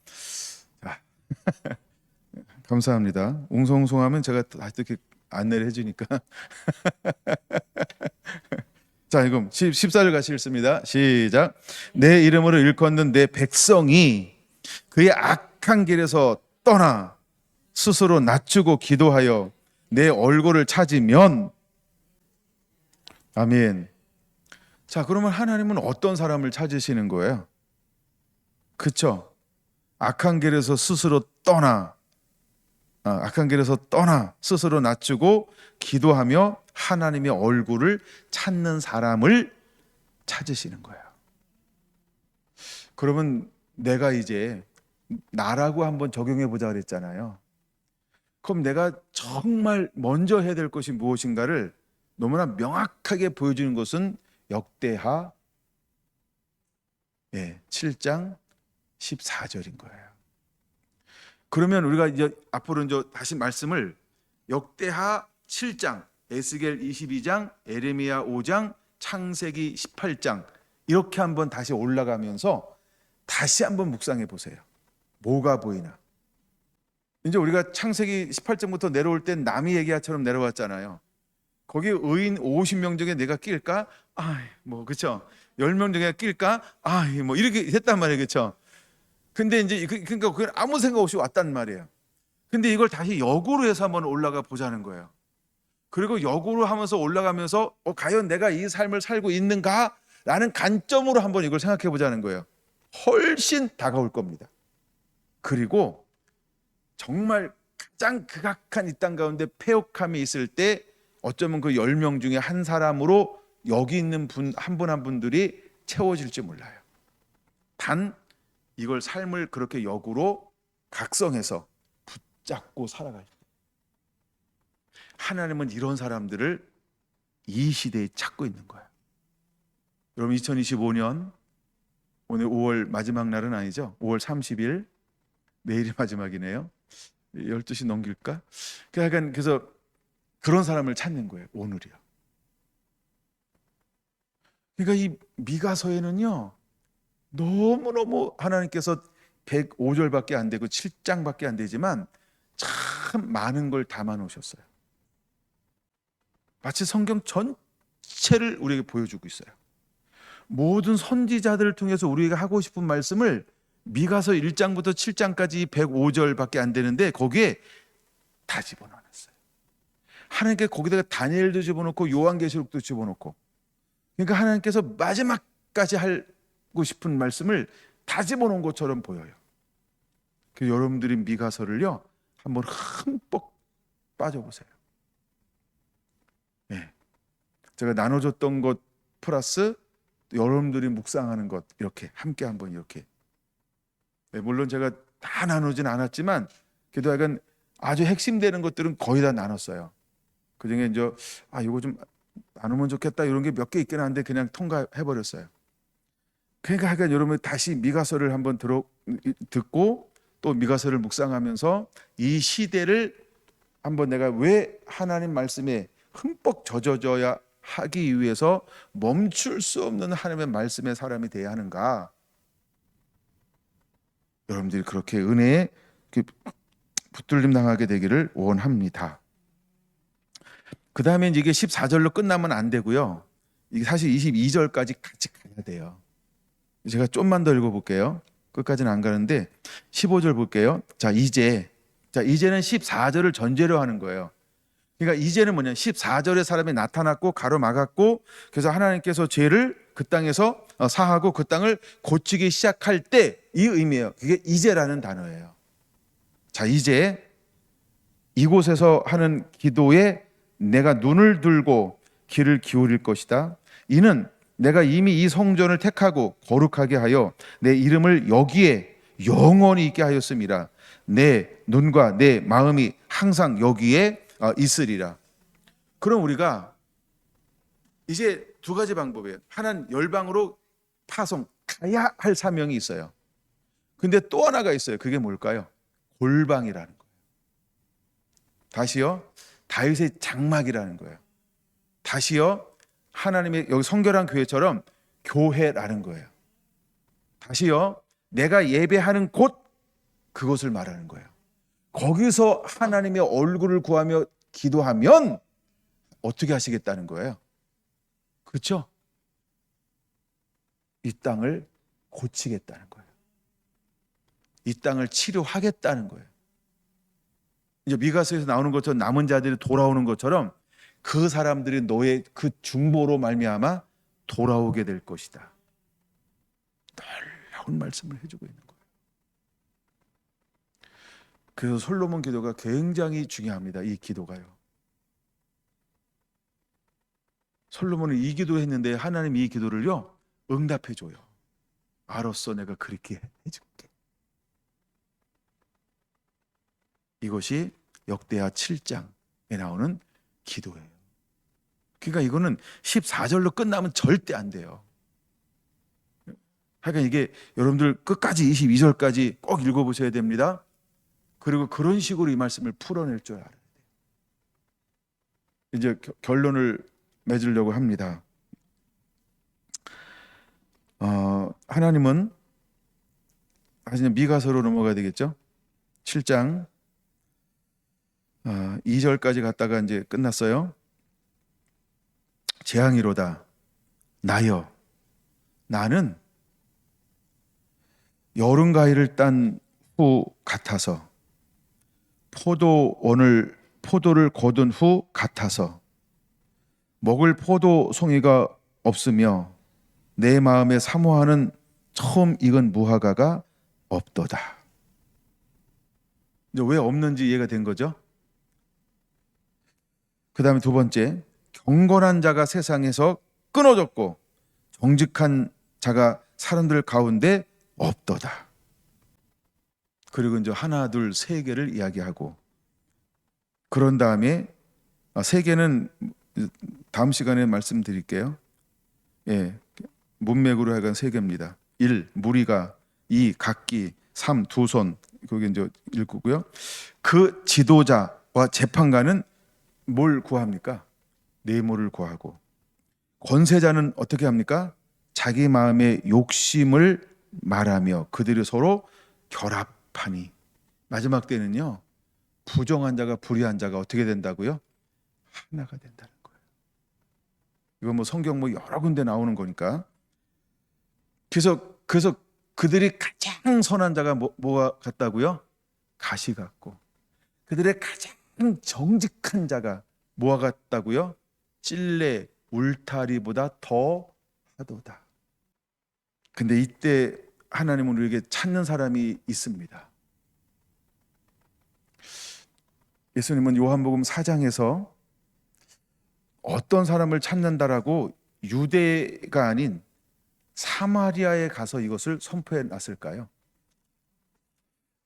자, 감사합니다. 웅성웅성하면 제가 다시 이렇게 안내를 해주니까. 자, 그럼 14절 같이 읽습니다. 시작. 내 이름으로 일컫는 내 백성이 그의 악한 길에서 떠나 스스로 낮추고 기도하여 내 얼굴을 찾으면. 아멘. 자, 그러면 하나님은 어떤 사람을 찾으시는 거예요? 그쵸? 악한 길에서 스스로 떠나, 악한 길에서 떠나 스스로 낮추고 기도하며 하나님의 얼굴을 찾는 사람을 찾으시는 거예요. 그러면 내가 이제 나라고 한번 적용해 보자 그랬잖아요. 그럼 내가 정말 먼저 해야 될 것이 무엇인가를 너무나 명확하게 보여주는 것은 역대하 7장 14절인 거예요. 그러면 우리가 이제 앞으로 이제 다시 말씀을 역대하 7장, 에스겔 22장, 에레미야 5장, 창세기 18장 이렇게 한번 다시 올라가면서 다시 한번 묵상해 보세요. 뭐가 보이나? 이제 우리가 창세기 18장부터 내려올 땐 남이 얘기야처럼 내려왔잖아요. 거기 의인 50명 중에 내가 낄까? 그렇죠. 10명 중에 낄까? 이렇게 했단 말이에요. 그렇죠. 근데 이제 그러니까 그건 아무 생각 없이 왔단 말이에요. 근데 이걸 다시 역으로 해서 한번 올라가 보자는 거예요. 그리고 역으로 하면서 올라가면서 과연 내가 이 삶을 살고 있는가? 라는 관점으로 한번 이걸 생각해 보자는 거예요. 훨씬 다가올 겁니다. 그리고 정말 가장 극악한 이 땅 가운데 패역함이 있을 때 어쩌면 그 10명 중에 한 사람으로 여기 있는 분 한 분 한 분들이 채워질지 몰라요. 단 이걸 삶을 그렇게 역으로 각성해서 붙잡고 살아갈 때 하나님은 이런 사람들을 이 시대에 찾고 있는 거예요. 여러분 2025년 오늘 5월 마지막 날은 아니죠. 5월 30일 내일이 마지막이네요. 12시 넘길까? 그래서 그런 사람을 찾는 거예요. 오늘이요. 그러니까 이 미가서에는요. 너무너무 하나님께서 105절밖에 안 되고 7장밖에 안 되지만 참 많은 걸 담아 놓으셨어요. 마치 성경 전체를 우리에게 보여주고 있어요. 모든 선지자들을 통해서 우리에게 하고 싶은 말씀을 미가서 1장부터 7장까지 105절밖에 안 되는데 거기에 다 집어넣었어요. 하나님께 거기다가 다니엘도 집어넣고 요한계시록도 집어넣고, 그러니까 하나님께서 마지막까지 하고 싶은 말씀을 다 집어넣은 것처럼 보여요. 그래서 여러분들이 미가서를요 한번 흠뻑 빠져보세요. 제가 나눠줬던 것 플러스 여러분들이 묵상하는 것 이렇게 함께 한번 이렇게. 물론 제가 다 나누진 않았지만 그래도 약간 아주 핵심되는 것들은 거의 다 나눴어요. 그 중에 이제 이거 좀 나누면 좋겠다 이런 게 몇 개 있긴 한데 그냥 통과해 버렸어요. 그러니까 여러분 다시 미가서를 한번 듣고 또 미가서를 묵상하면서 이 시대를 한번 내가 왜 하나님 말씀에 흠뻑 젖어져야 하기 위해서 멈출 수 없는 하나님의 말씀의 사람이 되어야 하는가? 여러분들이 그렇게 은혜에 붙들림 당하게 되기를 원합니다. 그 다음에 이게 14절로 끝나면 안 되고요. 이게 사실 22절까지 같이 가야 돼요. 제가 좀만 더 읽어볼게요. 끝까지는 안 가는데 15절 볼게요. 이제는 14절을 전제로 하는 거예요. 그러니까 이제는 뭐냐, 14절에 사람이 나타났고 가로막았고 그래서 하나님께서 죄를 그 땅에서 사하고 그 땅을 고치기 시작할 때 이 의미예요. 그게 이제라는 단어예요. 자, 이제 이곳에서 하는 기도에 내가 눈을 들고 귀를 기울일 것이다. 이는 내가 이미 이 성전을 택하고 거룩하게 하여 내 이름을 여기에 영원히 있게 하였음이라. 내 눈과 내 마음이 항상 여기에 있으리라. 그럼 우리가 이제 두 가지 방법이에요. 하나는 열방으로 파송 가야 할 사명이 있어요. 근데 또 하나가 있어요. 그게 뭘까요? 골방이라는 거예요. 다시요, 다윗의 장막이라는 거예요. 다시요, 하나님의 여기 성결한 교회처럼 교회라는 거예요. 다시요, 내가 예배하는 곳, 그곳을 말하는 거예요. 거기서 하나님의 얼굴을 구하며 기도하면 어떻게 하시겠다는 거예요? 그렇죠? 이 땅을 고치겠다는 거예요. 이 땅을 치료하겠다는 거예요. 이제 미가서에서 나오는 것처럼 남은 자들이 돌아오는 것처럼 그 사람들이 너의 그 중보로 말미암아 돌아오게 될 것이다. 놀라운 말씀을 해주고 있는 거예요. 그래서 솔로몬 기도가 굉장히 중요합니다. 이 기도가요. 솔로몬은 이 기도했는데 하나님 이 기도를요 응답해 줘요. 알았어, 내가 그렇게 해줄게. 이것이 역대하 7장에 나오는 기도예요. 그러니까 이거는 14절로 끝나면 절대 안 돼요. 하여간 이게 여러분들 끝까지 22절까지 꼭 읽어보셔야 됩니다. 그리고 그런 식으로 이 말씀을 풀어낼 줄 알아야 돼요. 이제 결론을 맺으려고 합니다. 하나님은 미가서로 넘어가야 되겠죠? 7장 2절까지 갔다가 이제 끝났어요. 재앙이로다. 나여, 나는 여름 가위를 딴 후 같아서, 포도를 거둔 후 같아서, 먹을 포도 송이가 없으며 내 마음에 사모하는 처음 익은 무화과가 없도다. 이제 왜 없는지 이해가 된 거죠? 그 다음에 두 번째, 경건한 자가 세상에서 끊어졌고 정직한 자가 사람들 가운데 없도다. 그리고 이제 하나, 둘, 세 개를 이야기하고, 그런 다음에 세 개는 다음 시간에 말씀드릴게요. 예, 문맥으로 하여간 세 개입니다. 1. 무리가, 2. 각기, 3. 두 손. 그게 이제 읽고요. 그 지도자와 재판관은 뭘 구합니까? 뇌물을 구하고, 권세자는 어떻게 합니까? 자기 마음의 욕심을 말하며 그들이 서로 결합하니. 마지막 때는요, 부정한 자가 불의한 자가 어떻게 된다고요? 하나가 된다는 거예요. 이건 뭐 성경 뭐 여러 군데 나오는 거니까. 그래서 그들이 가장 선한 자가 뭐가 같다고요? 가시 같고, 그들의 가장 정직한 자가 뭐와 같다고요? 찔레 울타리보다 더 하도다. 근데 이때 하나님은 우리에게 찾는 사람이 있습니다. 예수님은 요한복음 4장에서 어떤 사람을 찾는다라고 유대가 아닌 사마리아에 가서 이것을 선포해 놨을까요?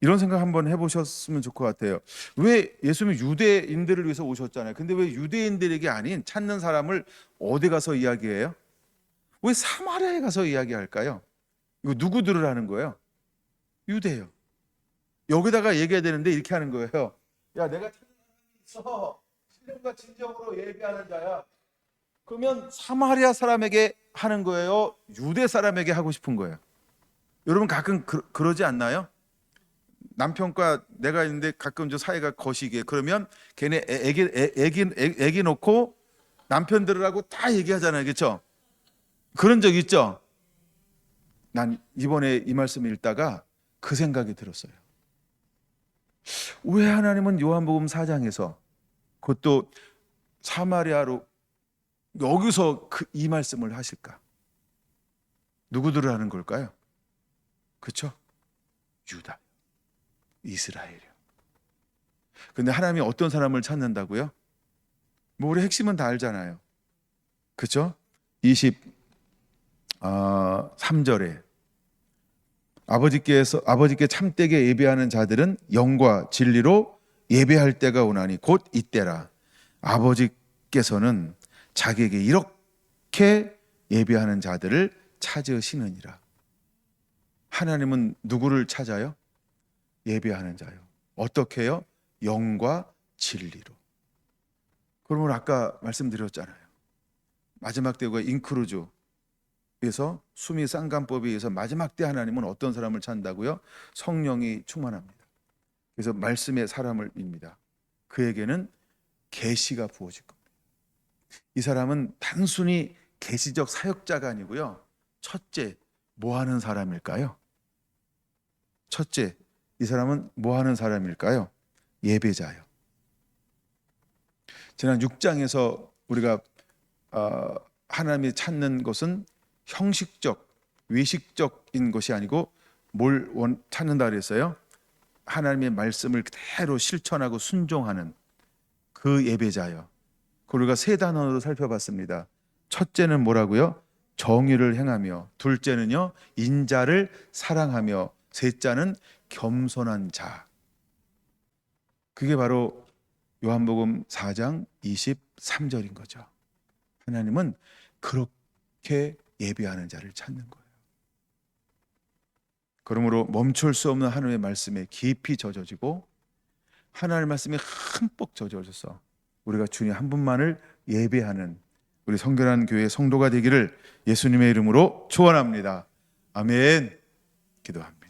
이런 생각 한번 해보셨으면 좋을 것 같아요. 왜 예수님은 유대인들을 위해서 오셨잖아요. 근데 왜 유대인들에게 아닌 찾는 사람을 어디 가서 이야기해요? 왜 사마리아에 가서 이야기할까요? 이거 누구 들으라는 거예요? 유대요. 여기다가 얘기해야 되는데 이렇게 하는 거예요. 야, 내가 찾는 사람이 있어. 신령과 진정으로 예배하는 자야. 그러면 사마리아 사람에게 하는 거예요? 유대 사람에게 하고 싶은 거예요? 여러분 가끔 그러지 않나요? 남편과 내가 있는데 가끔 저 사이가 거시기해. 그러면 걔네 애기 놓고 남편들하고 다 얘기하잖아요. 그렇죠? 그런 적 있죠? 난 이번에 이 말씀 읽다가 그 생각이 들었어요. 왜 하나님은 요한복음 4장에서 그것도 사마리아로 여기서 이 말씀을 하실까? 누구들을 하는 걸까요? 그렇죠? 유다, 이스라엘이요. 근데 하나님이 어떤 사람을 찾는다고요? 뭐 우리 핵심은 다 알잖아요. 그렇죠? 23절에 아버지께 참되게 예배하는 자들은 영과 진리로 예배할 때가 오나니 곧 이때라. 아버지께서는 자기에게 이렇게 예배하는 자들을 찾으시느니라. 하나님은 누구를 찾아요? 예배하는 자요. 어떻게 해요? 영과 진리로. 그러면 아까 말씀드렸잖아요. 마지막 때가 인크루즈에서 수미 쌍간법에 의해서 마지막 때 하나님은 어떤 사람을 찾는다고요? 성령이 충만합니다. 그래서 말씀의 사람을 입니다. 그에게는 계시가 부어질 겁니다. 이 사람은 단순히 계시적 사역자가 아니고요. 첫째, 뭐 하는 사람일까요? 첫째, 이 사람은 뭐 하는 사람일까요? 예배자요. 지난 6장에서 우리가 하나님이 찾는 것은 형식적, 외식적인 것이 아니고 뭘 찾는다 그랬어요? 하나님의 말씀을 그대로 실천하고 순종하는 그 예배자요. 우리가 세 단어로 살펴봤습니다. 첫째는 뭐라고요? 정의를 행하며, 둘째는요 인자를 사랑하며, 셋째는 겸손한 자. 그게 바로 요한복음 4장 23절인 거죠. 하나님은 그렇게 예배하는 자를 찾는 거예요. 그러므로 멈출 수 없는 하나님의 말씀에 깊이 젖어지고 하나님의 말씀에 흠뻑 젖어져서 우리가 주님 한 분만을 예배하는 우리 성결한 교회 성도가 되기를 예수님의 이름으로 축원합니다. 아멘. 기도합니다.